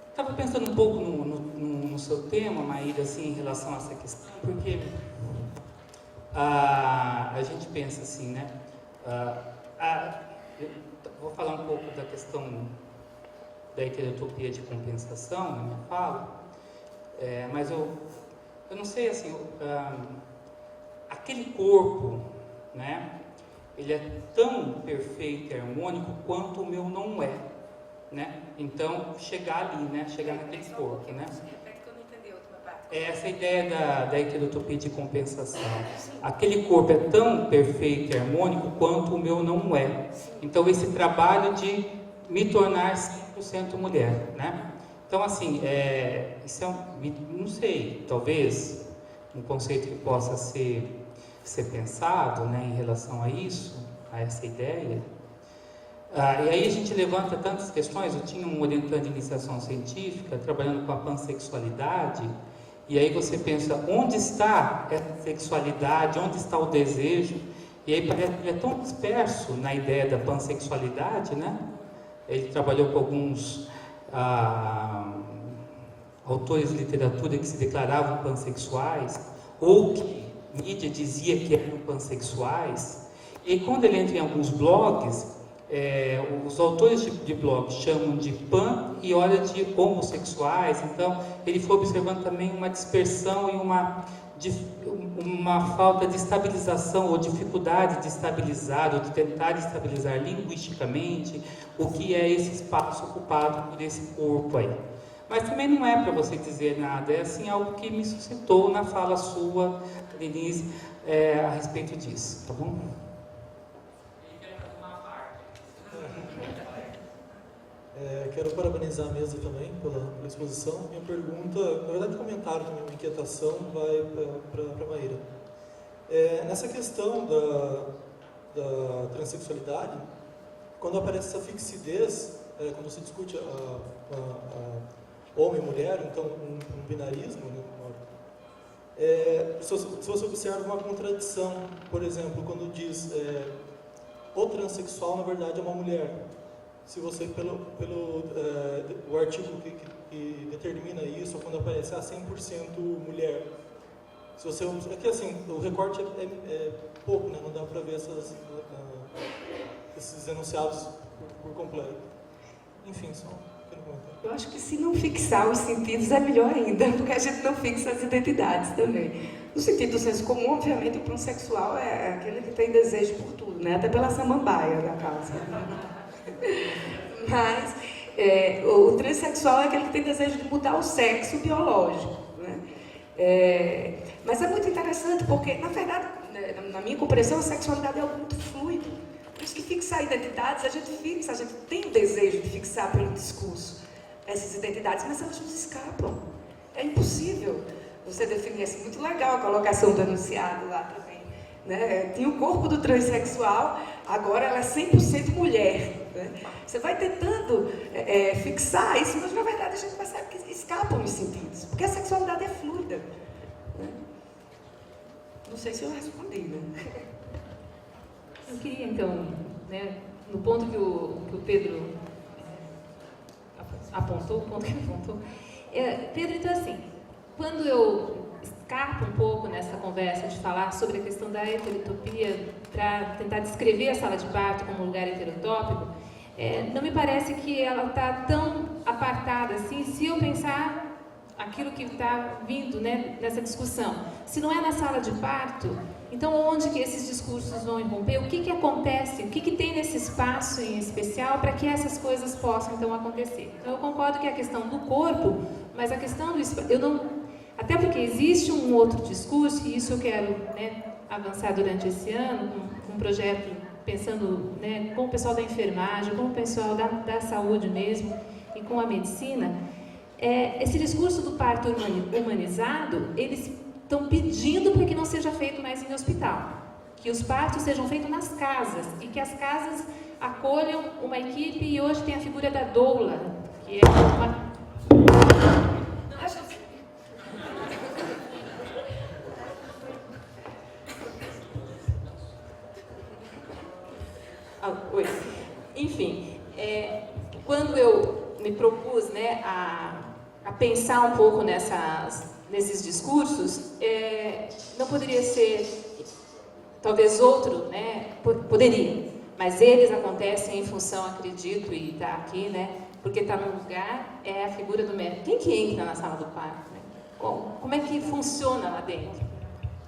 Speaker 7: estava pensando um pouco no seu tema, Maíra, assim, em relação a essa questão, porque a gente pensa assim, né? Eu vou falar um pouco da questão da heterotopia de compensação na minha fala, mas eu não sei, assim, aquele corpo, né? Ele é tão perfeito e harmônico quanto o meu não é, né? Então, chegar ali, né? Chegar naquele corpo, né? É essa ideia da heterotopia de compensação. Aquele corpo é tão perfeito e harmônico quanto o meu não é. Então, esse trabalho de me tornar 100% mulher, né? Então, assim, isso não sei, talvez um conceito que possa ser pensado, né, em relação a isso, a essa ideia. E aí a gente levanta tantas questões. Eu tinha um orientante de iniciação científica trabalhando com a pansexualidade. E aí você pensa, onde está essa sexualidade, onde está o desejo? E aí parece que ele é tão disperso na ideia da pansexualidade, né? Ele trabalhou com alguns autores de literatura que se declaravam pansexuais, ou que mídia dizia que eram pansexuais. E aí, quando ele entra em alguns blogs, os autores de blogs chamam de pan e olha de homossexuais. Então ele foi observando também uma dispersão e uma falta de estabilização, ou dificuldade de estabilizar, ou de tentar estabilizar linguisticamente o que é esse espaço ocupado por esse corpo aí. Mas também não é para você dizer nada, é assim algo que me suscitou na fala sua, Denise, a respeito disso, tá bom?
Speaker 8: Quero parabenizar a mesa também pela exposição. Minha pergunta, na verdade, comentário também, uma inquietação, vai para a Maíra. Nessa questão da transexualidade, quando aparece essa fixidez, quando você discute homem e mulher, então um binarismo, né? Se você observa uma contradição, por exemplo, quando diz o transexual, na verdade, é uma mulher. Se você, o artigo que determina isso, ou quando aparece 100% mulher, se você, é que assim, o recorte é pouco, né? Não dá para ver esses enunciados por completo. Enfim, só quero comentar.
Speaker 1: Eu acho que se não fixar os sentidos é melhor ainda, porque a gente não fixa as identidades também. No sentido do senso comum, obviamente, o pansexual é aquele que tem desejo por tudo, né? Até pela samambaia da casa. Mas o transexual é aquele que tem desejo de mudar o sexo biológico, né? Mas é muito interessante porque, na verdade, na minha compreensão, a sexualidade é algo muito fluido. Por isso que fixar identidades, a gente tem o desejo de fixar pelo discurso essas identidades, mas elas nos escapam. É impossível você definir assim. Muito legal a colocação do enunciado lá também, né? Tinha o corpo do transexual, agora ela é 100% mulher. Né? Você vai tentando fixar isso, mas na verdade a gente percebe que escapam os sentidos, porque a sexualidade é fluida. Né? Não sei se eu respondi, né?
Speaker 4: Eu queria então, né, no ponto que o Pedro apontou, Pedro, então assim, quando eu escapo um pouco nessa conversa de falar sobre a questão da heterotopia para tentar descrever a sala de parto como um lugar heterotópico, não me parece que ela está tão apartada assim, se eu pensar aquilo que está vindo, né, nessa discussão. Se não é na sala de parto, então onde que esses discursos vão irromper? O que acontece? O que tem nesse espaço em especial para que essas coisas possam então acontecer? Então eu concordo que é a questão do corpo, mas a questão do espaço, até porque existe um outro discurso, e isso eu quero, né, avançar durante esse ano com um projeto pensando, né, com o pessoal da enfermagem, com o pessoal da saúde mesmo e com a medicina. Esse discurso do parto humanizado, eles estão pedindo para que não seja feito mais em hospital, que os partos sejam feitos nas casas e que as casas acolham uma equipe, e hoje tem a figura da doula, que é uma... Enfim, quando eu me propus, né, a pensar um pouco nesses discursos, não poderia ser talvez outro, né, poderia, mas eles acontecem em função, acredito, e está aqui, né, porque está no lugar, é a figura do médico. Quem que entra na sala do parto? Né? Como é que funciona lá dentro?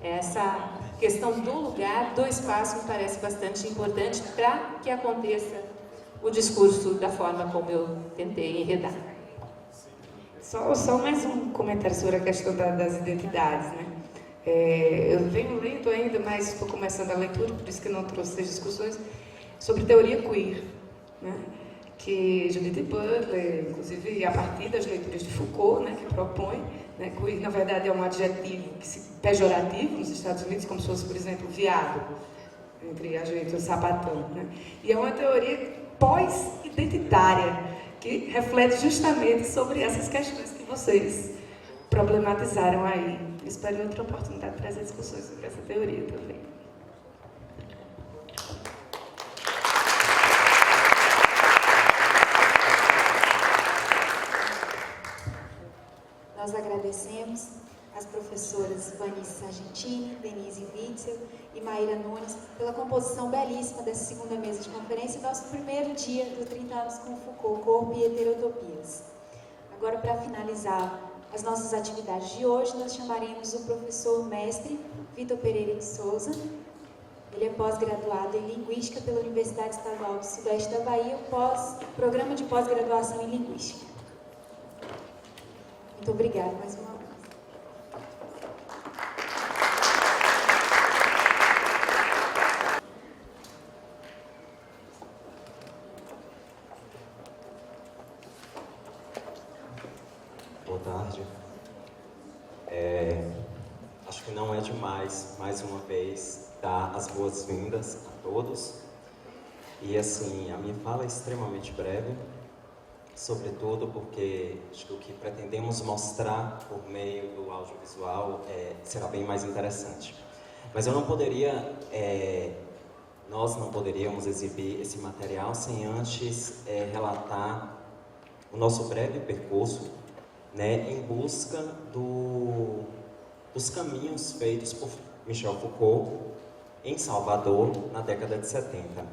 Speaker 4: Essa questão do lugar, do espaço, me parece bastante importante para que aconteça o discurso da forma como eu tentei enredar.
Speaker 1: Só mais um comentário sobre a questão das identidades, né? Eu venho lendo ainda, mas estou começando a leitura, por isso que não trouxe as discussões, sobre teoria queer, né? Que Judith Butler, inclusive a partir das leituras de Foucault, né, que propõe, né, queer na verdade é um adjetivo pejorativo nos Estados Unidos, como se fosse, por exemplo, viado, entre a gente, o sapatão, né? E é uma teoria pós-identitária, que reflete justamente sobre essas questões que vocês problematizaram aí. Espero em outra oportunidade trazer discussões sobre essa teoria também.
Speaker 2: Nós agradecemos as professoras Vanice Sargentini, Denise Witzel e Maíra Nunes pela composição belíssima dessa segunda mesa de conferência e nosso primeiro dia do 30 anos com Foucault, Corpo e Heterotopias. Agora, para finalizar as nossas atividades de hoje, nós chamaremos o professor mestre Vitor Pereira de Souza. Ele é pós-graduado em Linguística pela Universidade Estadual do Sudeste da Bahia, programa de pós-graduação em Linguística. Muito obrigada mais uma vez.
Speaker 6: Boa tarde. Acho que não é demais, mais uma vez, dar as boas-vindas a todos. E assim, a minha fala é extremamente breve, sobretudo porque acho que o que pretendemos mostrar por meio do audiovisual será bem mais interessante. Mas eu não poderia, nós não poderíamos exibir esse material sem antes relatar o nosso breve percurso, né, em busca dos caminhos feitos por Michel Foucault em Salvador na década de 70.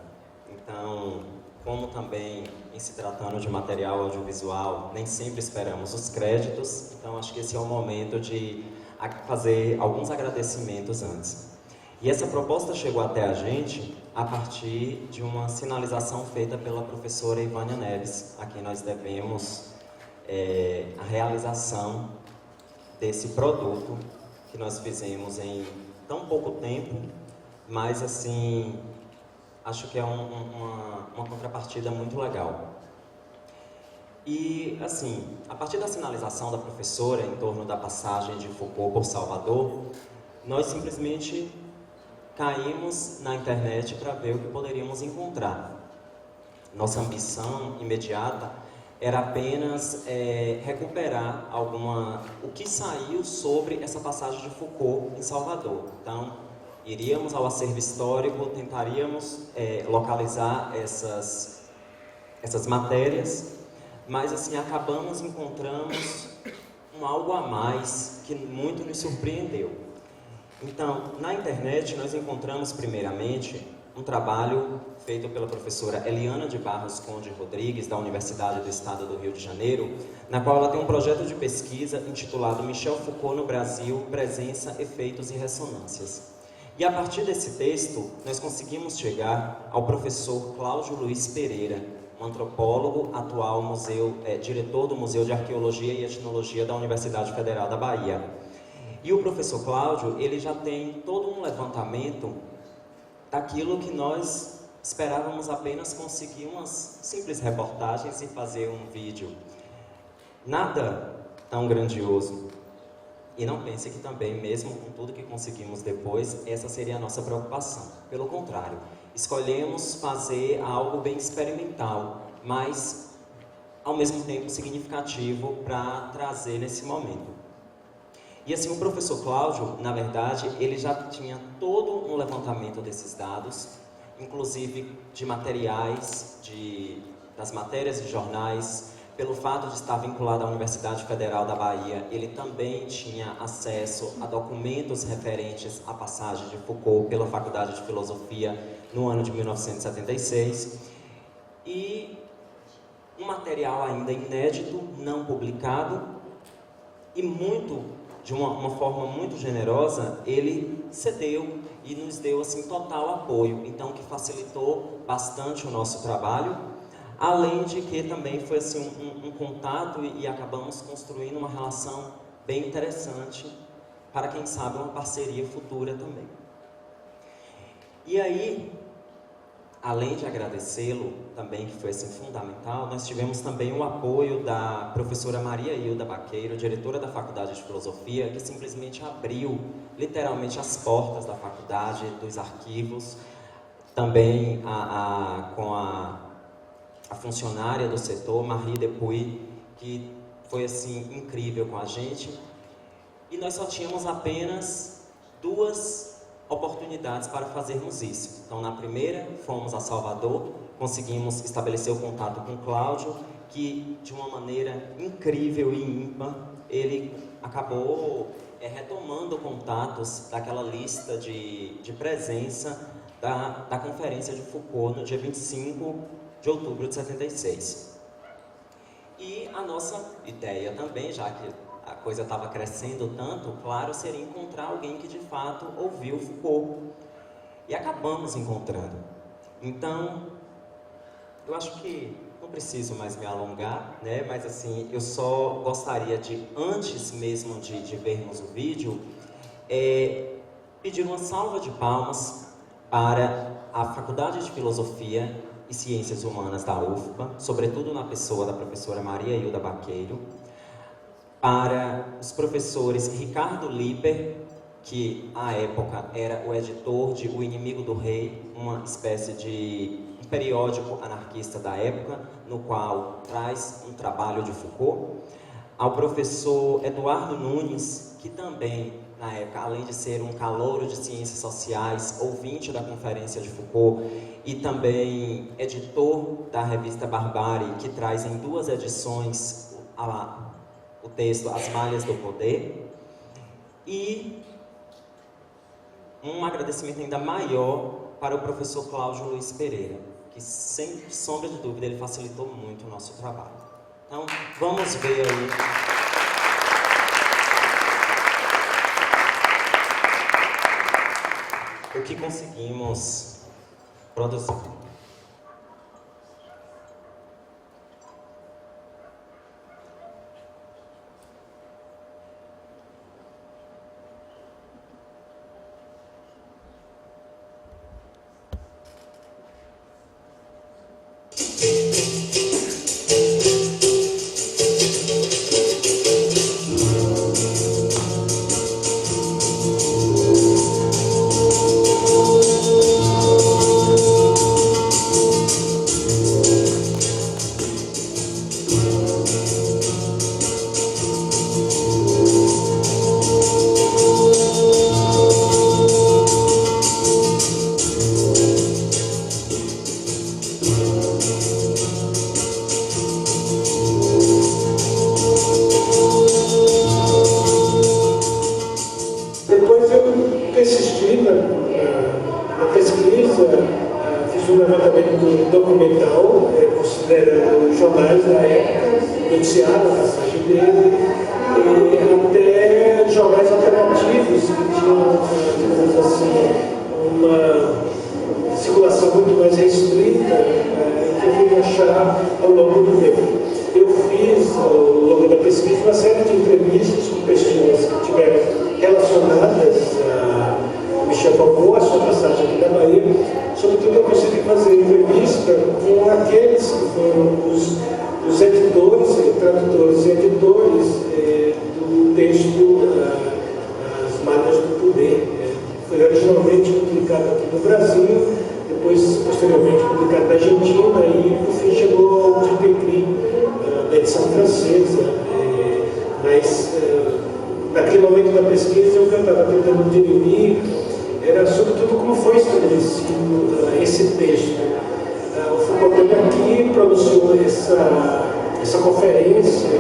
Speaker 6: Então, como também em se tratando de material audiovisual, nem sempre esperamos os créditos, então acho que esse é o momento de fazer alguns agradecimentos antes. E essa proposta chegou até a gente a partir de uma sinalização feita pela professora Ivânia Neves, a quem nós devemos a realização desse produto que nós fizemos em tão pouco tempo, mas assim, acho que é uma contrapartida muito legal. E assim, a partir da sinalização da professora em torno da passagem de Foucault por Salvador, nós simplesmente caímos na internet para ver o que poderíamos encontrar. Nossa ambição imediata era apenas recuperar o que saiu sobre essa passagem de Foucault em Salvador. Então, iríamos ao acervo histórico, tentaríamos localizar essas matérias, mas assim, encontramos algo a mais que muito nos surpreendeu. Então, na internet nós encontramos primeiramente um trabalho feito pela professora Eliana de Barros Conde Rodrigues, da Universidade do Estado do Rio de Janeiro, na qual ela tem um projeto de pesquisa intitulado Michel Foucault no Brasil, Presença, Efeitos e Ressonâncias. E a partir desse texto, nós conseguimos chegar ao professor Cláudio Luiz Pereira, um antropólogo, atual diretor do Museu de Arqueologia e Etnologia da Universidade Federal da Bahia. E o professor Cláudio, ele já tem todo um levantamento daquilo que nós esperávamos apenas conseguir umas simples reportagens e fazer um vídeo. Nada tão grandioso. E não pense que também, mesmo com tudo que conseguimos depois, essa seria a nossa preocupação. Pelo contrário, escolhemos fazer algo bem experimental, mas ao mesmo tempo significativo para trazer nesse momento. E assim, o professor Cláudio, na verdade, ele já tinha todo um levantamento desses dados, inclusive de materiais, das matérias de jornais. Pelo fato de estar vinculado à Universidade Federal da Bahia, ele também tinha acesso a documentos referentes à passagem de Foucault pela Faculdade de Filosofia no ano de 1976. E um material ainda inédito, não publicado, e de uma forma muito generosa, ele cedeu e nos deu assim, total apoio, então que facilitou bastante o nosso trabalho. Além de que também foi assim, um contato e acabamos construindo uma relação bem interessante para, quem sabe, uma parceria futura também. E aí, além de agradecê-lo também, que foi assim, fundamental, nós tivemos também o apoio da professora Maria Hilda Baqueiro, diretora da Faculdade de Filosofia, que simplesmente abriu literalmente as portas da faculdade, dos arquivos, também com a funcionária do setor, Marie Depuy, que foi assim incrível com a gente. E nós só tínhamos apenas 2 oportunidades para fazermos isso. Então, na primeira, fomos a Salvador, conseguimos estabelecer o contato com o Cláudio, que de uma maneira incrível e ímpar, ele acabou retomando contatos daquela lista de presença da Conferência de Foucault no dia 25 de outubro de 76. E a nossa ideia também, já que a coisa estava crescendo tanto, claro, seria encontrar alguém que de fato ouviu Foucault. E acabamos encontrando. Então, eu acho que não preciso mais me alongar, né? Mas assim, eu só gostaria de, antes mesmo de vermos o vídeo, pedir uma salva de palmas para a Faculdade de Filosofia e Ciências Humanas da UFBA, sobretudo na pessoa da professora Maria Hilda Baqueiro, para os professores Ricardo Liber, que à época era o editor de O Inimigo do Rei, uma espécie de um periódico anarquista da época, no qual traz um trabalho de Foucault, ao professor Eduardo Nunes, que também, na época, além de ser um calouro de ciências sociais, ouvinte da Conferência de Foucault e também editor da revista Barbárie, que traz em 2 edições o texto As Malhas do Poder. E um agradecimento ainda maior para o professor Cláudio Luiz Pereira, que, sem sombra de dúvida, ele facilitou muito o nosso trabalho. Então, vamos ver aí. O que conseguimos produzir.
Speaker 9: documental, considerando jornais da época, noticiaram a passagem dele, até jornais alternativos que tinham, digamos assim, uma circulação muito mais restrita, que eu fui achar ao longo do tempo. Eu fiz, ao longo da pesquisa, uma série de entrevistas com pessoas que tiveram aqueles que foram os editores, tradutores e editores do texto As Malhas do Poder. Foi originalmente publicado aqui no Brasil, depois, posteriormente, publicado na Argentina e, por fim, chegou ao Petit da edição francesa. Mas, naquele momento da pesquisa, o que eu estava tentando dirimir era, sobretudo, como foi estabelecido esse texto. O Foucault teve aqui, pronunciou essa conferência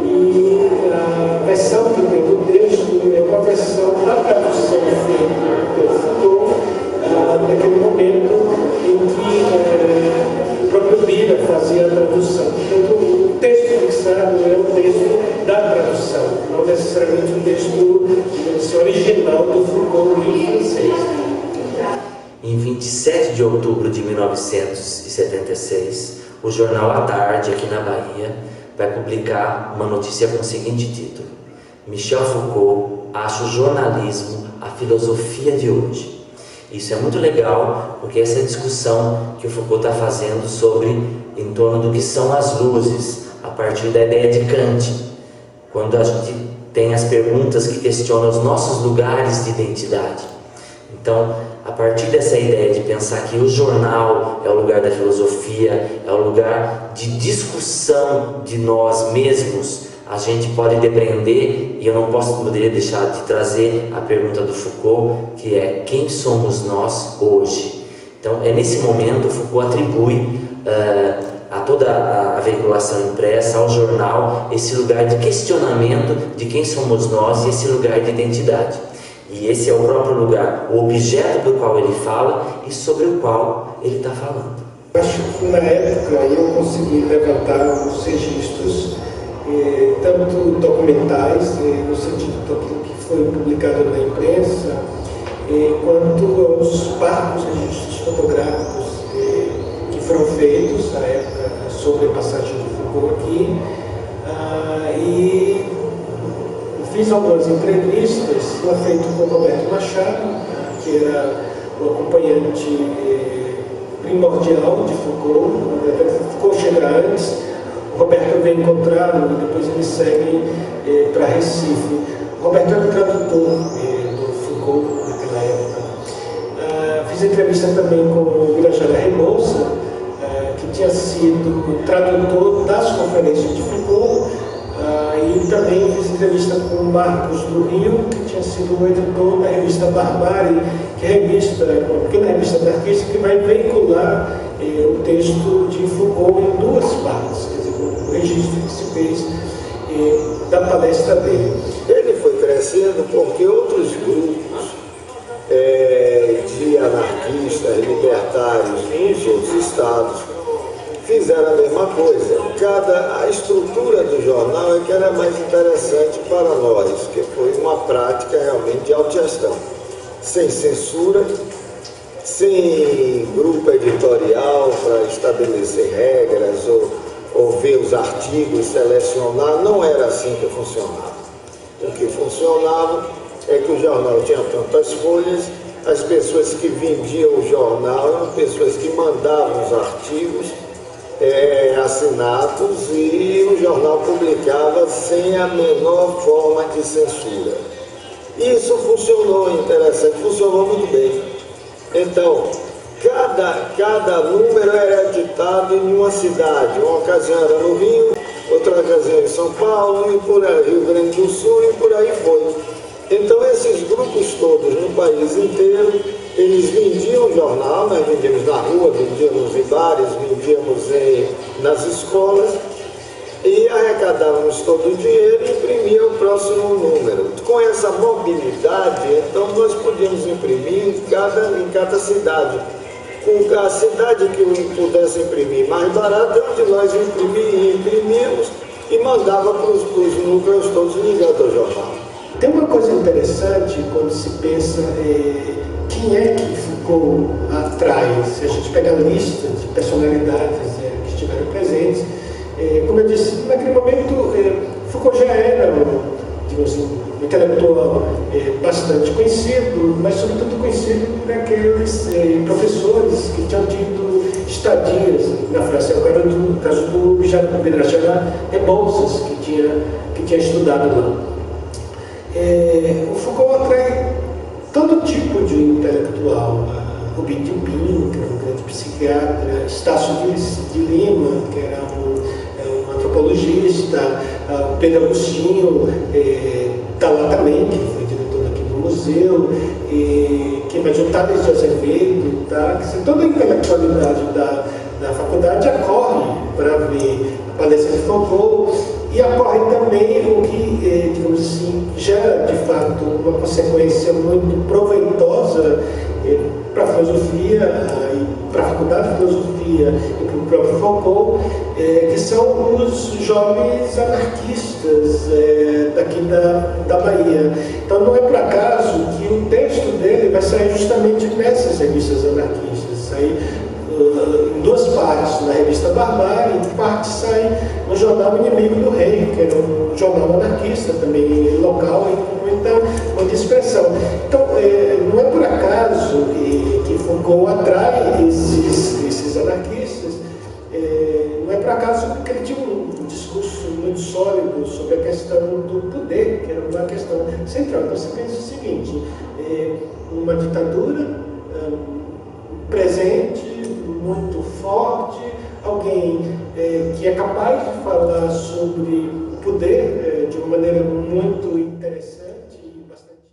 Speaker 9: e a versão que tem do texto é uma versão da tradução feita pelo Foucault naquele momento em que o próprio Bira fazia a tradução. Portanto, o texto fixado é o texto da tradução, não necessariamente o texto original do Foucault em francês.
Speaker 10: Em 27 de outubro de 1976, o jornal A Tarde, aqui na Bahia, vai publicar uma notícia com o seguinte título: Michel Foucault acha o jornalismo a filosofia de hoje. Isso é muito legal, porque essa é a discussão que o Foucault está fazendo em torno do que são as luzes, a partir da ideia de Kant, quando a gente tem as perguntas que questionam os nossos lugares de identidade. Então, a partir dessa ideia de pensar que o jornal é o lugar da filosofia, é o lugar de discussão de nós mesmos, a gente pode depreender, e eu não poderia deixar de trazer a pergunta do Foucault, que é: quem somos nós hoje? Então, é nesse momento que Foucault atribui a toda a veiculação impressa, ao jornal, esse lugar de questionamento de quem somos nós e esse lugar de identidade. E esse é o próprio lugar, o objeto do qual ele fala e sobre o qual ele está falando.
Speaker 9: Acho que na época eu consegui levantar os registros, tanto documentais, no sentido daquilo que foi publicado na imprensa, quanto os parcos registros fotográficos que foram feitos na época sobre a passagem de Foucault aqui. E fiz algumas entrevistas, uma feita com o Roberto Machado, que era o acompanhante primordial de Foucault. Foucault chega antes, o Roberto vem encontrá-lo e depois ele segue para Recife. O Roberto era o tradutor do Foucault naquela época. Fiz entrevista também com o Virajara Rebouça, que tinha sido tradutor das conferências de Foucault. E também fiz entrevista com o Marcos do Rio, que tinha sido o editor da revista Barbárie, que é uma pequena revista anarquista que vai veicular o texto de Foucault em duas partes, quer dizer, o registro que se fez da palestra dele.
Speaker 11: Ele foi crescendo porque outros grupos de anarquistas, libertários nos outros estados fizeram a mesma coisa. A estrutura do jornal é que era mais interessante para nós, que foi uma prática realmente de autogestão, sem censura, sem grupo editorial para estabelecer regras ou ver os artigos, selecionar. Não era assim que funcionava. O que funcionava é que o jornal tinha tantas folhas, as pessoas que vendiam o jornal eram pessoas que mandavam os artigos assinados, e o jornal publicava sem a menor forma de censura. Isso funcionou interessante, funcionou muito bem. Então, cada número era editado em uma cidade. Uma ocasião era no Rio, outra ocasião em São Paulo, e por aí Rio Grande do Sul, e por aí foi. Então, esses grupos todos no país inteiro, eles vendiam o jornal, nós vendíamos na rua, vendíamos em bares, vendíamos nas escolas, e arrecadávamos todo o dinheiro e imprimia o próximo número. Com essa mobilidade, então, nós podíamos imprimir em cada cidade. Com a cidade que pudesse imprimir mais barato, onde nós imprimíamos e mandava para os núcleos todos ligados ao jornal.
Speaker 9: Tem uma coisa interessante quando se pensa quem é que Foucault atrai. Se a gente pegar a lista de personalidades que estiveram presentes, como eu disse, naquele momento Foucault já era um intelectual bastante conhecido, mas sobretudo conhecido por aqueles professores que tinham tido estadias na França. no caso do Bijapuru Vidrachala, é bolsas que tinha estudado lá. O Foucault atrai todo tipo de intelectual. Rubem de Pin, que era um grande psiquiatra, Estácio de Lima, que era um antropologista, Pedro Agostinho está lá também, que foi diretor aqui do museu, que mais o Tales de Azevedo, tá? Toda a intelectualidade da faculdade acorre para ver a palestra de Foucault e ocorre também o que, digamos assim, gera de fato uma consequência muito proveitosa para a filosofia, e para a faculdade de filosofia e para o próprio Foucault, que são os jovens anarquistas daqui da Bahia. Então não é por acaso que o texto dele vai sair justamente nessas revistas anarquistas, sair em duas partes, na revista Barbárie, em parte sai no jornal Inimigo do Rei, que era um jornal anarquista também local e com muita expressão. Então, não é por acaso que Foucault atrai esses anarquistas, não é por acaso que ele tinha um discurso muito sólido sobre a questão do poder, que era uma questão central. Então, você pensa o seguinte, uma ditadura presente, muito forte, alguém que é capaz de falar sobre poder de uma maneira muito interessante e bastante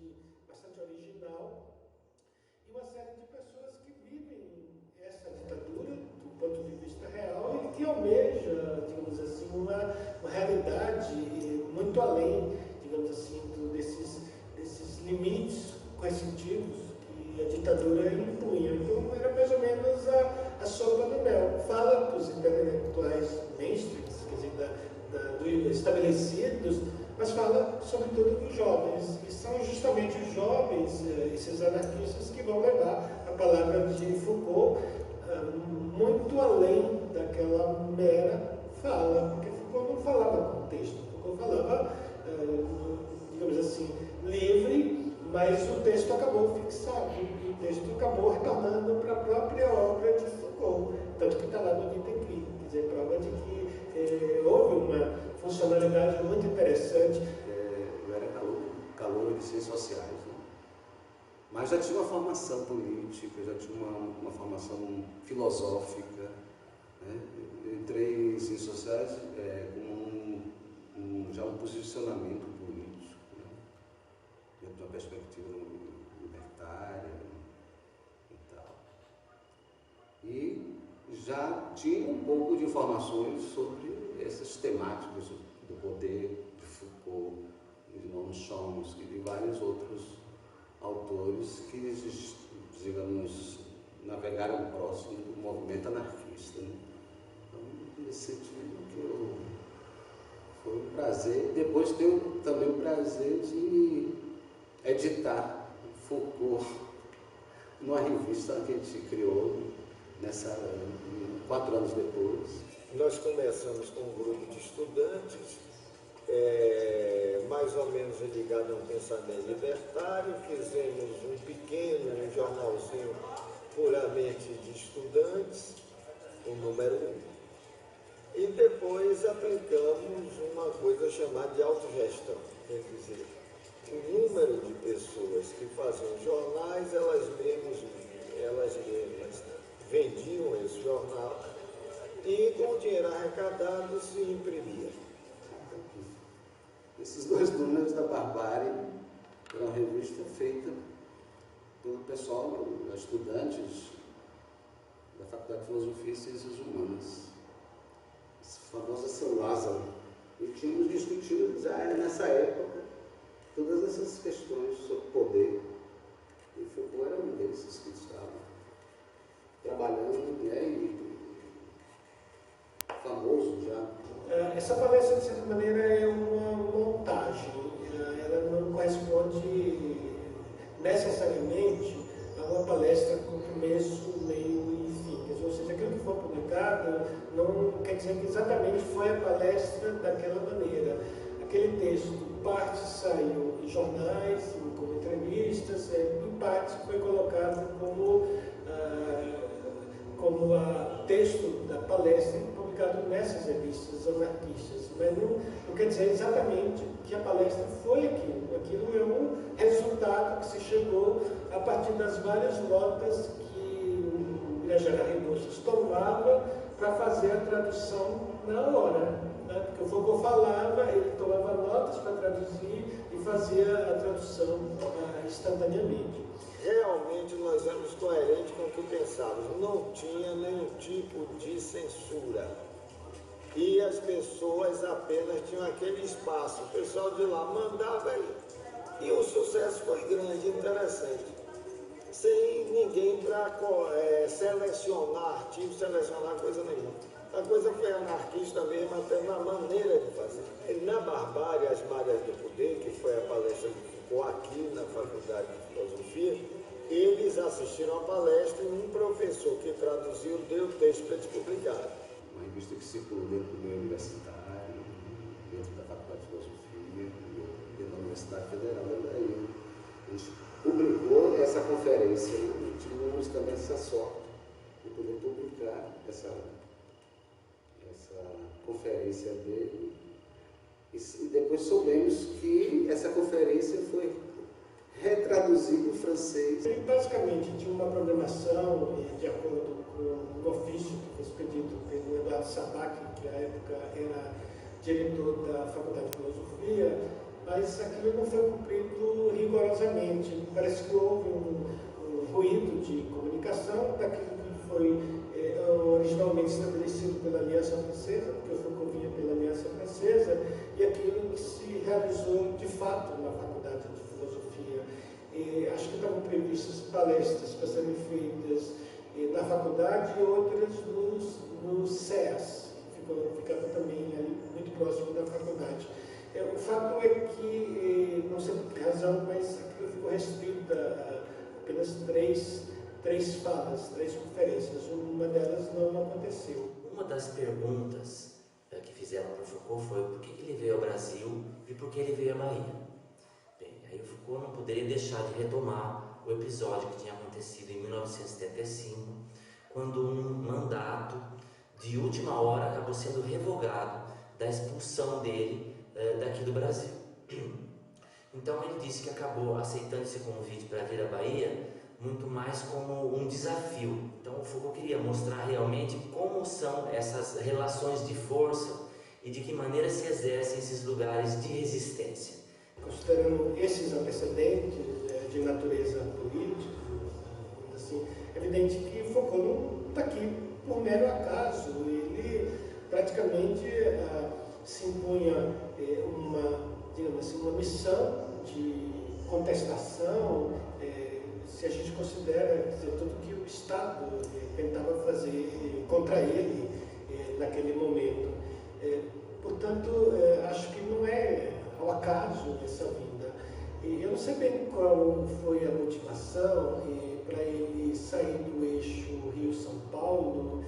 Speaker 9: original, e uma série de pessoas que vivem essa ditadura do ponto de vista real e que almeja, digamos assim, uma realidade muito além, digamos assim, desses limites coercitivos que a ditadura impunha. Então era mais ou menos a sopa do mel. Fala dos intelectuais mainstreams, quer dizer, dos estabelecidos, mas fala sobretudo dos jovens. E são justamente os jovens, esses anarquistas, que vão levar a palavra de Foucault muito além daquela mera fala, porque Foucault não falava com texto, Foucault falava, digamos assim, livre, mas o texto acabou fixado, e o texto acabou retornando para a própria obra de Foucault, tanto que está lá no Vitagrip, quer dizer, prova de que houve uma funcionalidade muito interessante.
Speaker 12: Eu era calouro de ciências sociais, né? Mas já tinha uma formação política, já tinha uma formação filosófica, né? Eu entrei em ciências sociais com já um posicionamento político, né? Dentro de uma perspectiva libertária e tal. E já tinha um pouco de informações sobre essas temáticas do poder, de Foucault, de Noam Chomsky e de vários outros autores que, digamos, navegaram próximo do movimento anarquista, né? Então, nesse sentido, foi um prazer. Depois tenho também o prazer de editar Foucault numa revista que a gente criou 4 anos depois.
Speaker 11: Nós começamos com um grupo de estudantes, mais ou menos ligado a um pensamento libertário, fizemos um pequeno jornalzinho puramente de estudantes, o número 1, e depois aplicamos uma coisa chamada de autogestão, quer dizer, o número de pessoas que faziam jornais, elas mesmas vendiam esse jornal e com o dinheiro arrecadado se imprimia.
Speaker 12: Esses 2 números da Barbárie era uma revista feita pelo pessoal, estudantes da Faculdade de Filosofia e Ciências Humanas, essa famosa São Lázaro. E tínhamos discutido já nessa época todas essas questões sobre poder. E Foucault era um desses que estava trabalhando, né, e famoso já.
Speaker 9: Essa palestra, de certa maneira, é uma montagem. Ela não corresponde necessariamente a uma palestra com começo, meio e fim. Ou seja, aquilo que foi publicado não quer dizer que exatamente foi a palestra daquela maneira. Aquele texto, parte saiu em jornais, como entrevistas, em parte foi colocado como texto da palestra publicado nessas revistas anarquistas, mas não quer dizer exatamente que a palestra foi aquilo. Aquilo é um resultado que se chegou a partir das várias notas que o Birajara Rebouças tomava para fazer a tradução na hora. Né? Porque o Foucault falava, ele tomava notas para traduzir e fazia a tradução instantaneamente.
Speaker 11: Realmente nós éramos coerentes com o que pensávamos. Não tinha nenhum tipo de censura. E as pessoas apenas tinham aquele espaço. O pessoal de lá mandava e o sucesso foi grande, interessante. Sem ninguém para selecionar artigos, selecionar coisa nenhuma. A coisa foi anarquista mesmo, até na maneira de fazer. E na Barbárie, as Malhas do Poder, que foi a palestra de Foucault aqui na Faculdade de Filosofia, eles assistiram a palestra e um professor que traduziu deu o texto para eles publicarem.
Speaker 12: Uma revista que circulou dentro do meio universitário, dentro da Faculdade de Filosofia, dentro da Universidade Federal da Bahia. A gente publicou essa conferência e tivemos também essa sorte de poder publicar essa conferência dele. E depois soubemos que essa conferência foi retraduzida em francês.
Speaker 9: Ele basicamente tinha uma programação de acordo com o ofício que foi expedido pelo Eduardo Sabac, que à época era diretor da Faculdade de Filosofia, mas aquilo não foi cumprido rigorosamente. Parece que houve um ruído de comunicação daquilo que foi originalmente estabelecido pela Aliança Francesa, porque o Foucault vinha pela Aliança Francesa, e aquilo que se realizou de fato na Faculdade de Filosofia. Acho que estavam previstas palestras para serem feitas na faculdade e outras nos CEAS, ficava também ali muito próximo da faculdade. O fato é que, não sei por que razão, mas aquilo ficou restrito a apenas três falas, 3 conferências. Uma delas não aconteceu.
Speaker 10: Uma das perguntas que fizeram para o Foucault foi por que ele veio ao Brasil e por que ele veio à Bahia. Bem, aí o Foucault não poderia deixar de retomar o episódio que tinha acontecido em 1975, quando um mandato de última hora acabou sendo revogado da expulsão dele daqui do Brasil. Então ele disse que acabou aceitando esse convite para vir à Bahia muito mais como um desafio. Então o Foucault queria mostrar realmente como são essas relações de força e de que maneira se exercem esses lugares de resistência.
Speaker 9: Considerando esses antecedentes de natureza política, assim, é evidente que Foucault não está aqui por mero acaso. Ele praticamente se impunha digamos assim, uma missão de contestação, se a gente considera tudo que o Estado tentava fazer contra ele naquele momento. Portanto, acho que não é ao acaso essa vinda. Eu não sei bem qual foi a motivação para ele sair do eixo Rio-São Paulo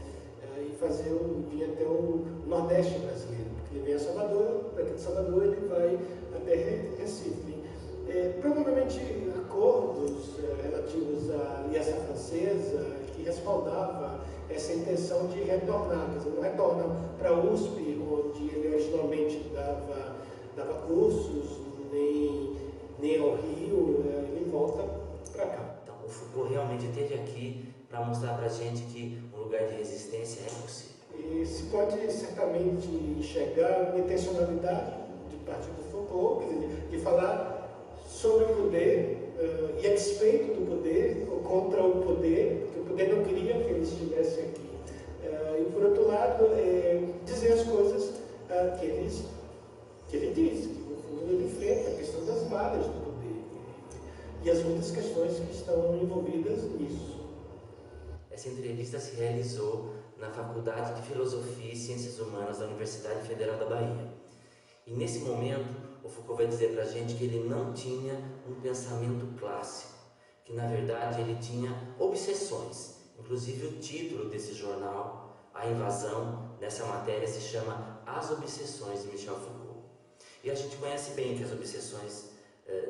Speaker 9: e vir até o Nordeste brasileiro, porque ele vem a Salvador, daqui de Salvador ele vai até Recife. Provavelmente acordos relativos à Aliança Francesa que respaldava essa intenção de retornar, quer dizer, não retorna para a USP, onde ele originalmente dava cursos, nem ao Rio, ele volta para cá.
Speaker 10: Então o Foucault realmente esteve aqui para mostrar para a gente que um lugar de resistência é possível.
Speaker 9: E se pode certamente enxergar uma intencionalidade de parte do Foucault, quer dizer, de falar sobre o poder e a despeito do poder, ou contra o poder, porque o poder não queria que ele estivesse aqui. E por outro lado, dizer as coisas que ele diz, que no fundo ele enfrenta a questão das malhas do poder e as muitas questões que estão envolvidas nisso.
Speaker 10: Essa entrevista se realizou na Faculdade de Filosofia e Ciências Humanas da Universidade Federal da Bahia. E nesse momento, o Foucault vai dizer para a gente que ele não tinha um pensamento clássico, que na verdade ele tinha obsessões. Inclusive o título desse jornal, A Invasão, dessa matéria se chama As Obsessões de Michel Foucault. E a gente conhece bem que as obsessões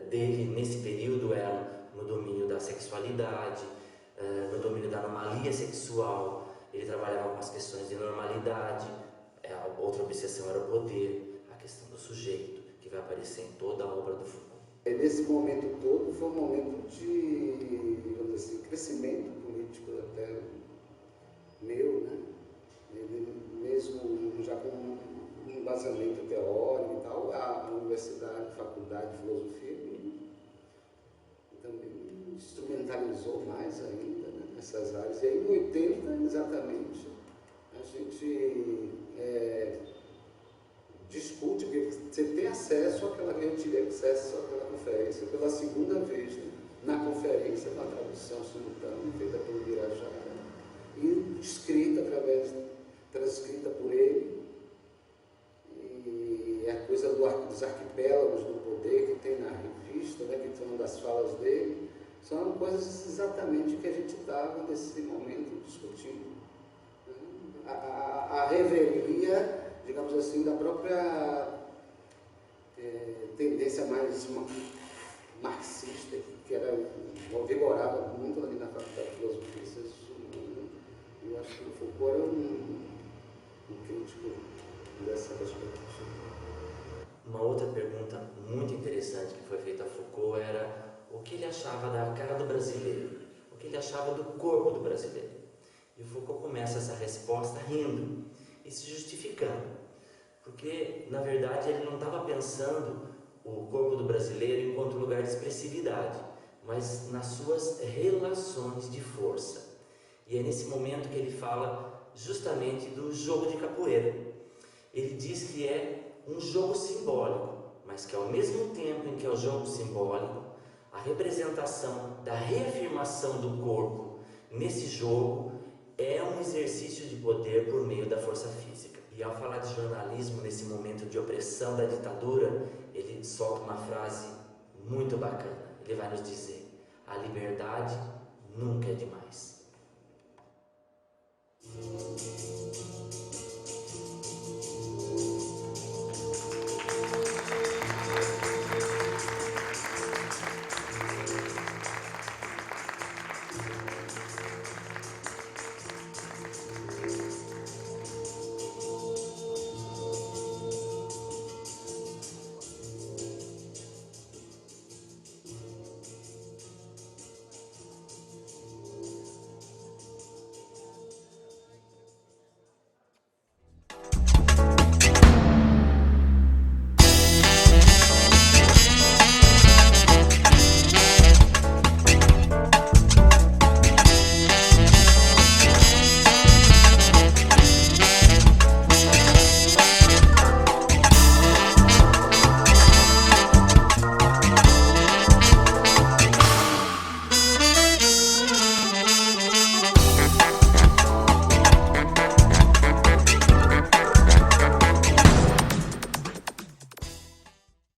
Speaker 10: dele nesse período eram no domínio da sexualidade, no domínio da anomalia sexual. ele trabalhava com as questões de normalidade, outra obsessão era o poder, a questão do sujeito, que vai aparecer em toda a obra do Foucault.
Speaker 12: Nesse momento todo foi um momento de, digamos assim, crescimento político até meu, né? Ele mesmo já com um embasamento teórico e tal, a universidade, a faculdade de filosofia também instrumentalizou mais ainda, né, nessas áreas. E aí em 80, exatamente, a gente discute, porque você tem acesso àquela, eu tive acesso àquela conferência pela segunda vez, né, na conferência, na tradução simultânea, feita pelo Birajara, e escrita transcrita por ele, e a coisa dos arquipélagos do poder que tem na revista, né, que são das falas dele, são coisas exatamente que a gente estava nesse momento discutindo. A revelia, digamos assim, da própria tendência mais marxista, que era vigorava muito ali na Faculdade de Filosofia e Ciências Humanas. Eu acho que o Foucault era um crítico dessa perspectiva.
Speaker 10: Uma outra pergunta muito interessante que foi feita a Foucault era o que ele achava da cara do brasileiro, o que ele achava do corpo do brasileiro. E o Foucault começa essa resposta rindo e se justificando, porque na verdade ele não estava pensando o corpo do brasileiro enquanto lugar de expressividade, mas nas suas relações de força. E é nesse momento que ele fala justamente do jogo de capoeira. Ele diz que é um jogo simbólico, mas que ao mesmo tempo em que é o jogo simbólico, a representação da reafirmação do corpo nesse jogo é um exercício de poder por meio da força física. E ao falar de jornalismo nesse momento de opressão da ditadura, ele solta uma frase muito bacana. Ele vai nos dizer: a liberdade nunca é demais.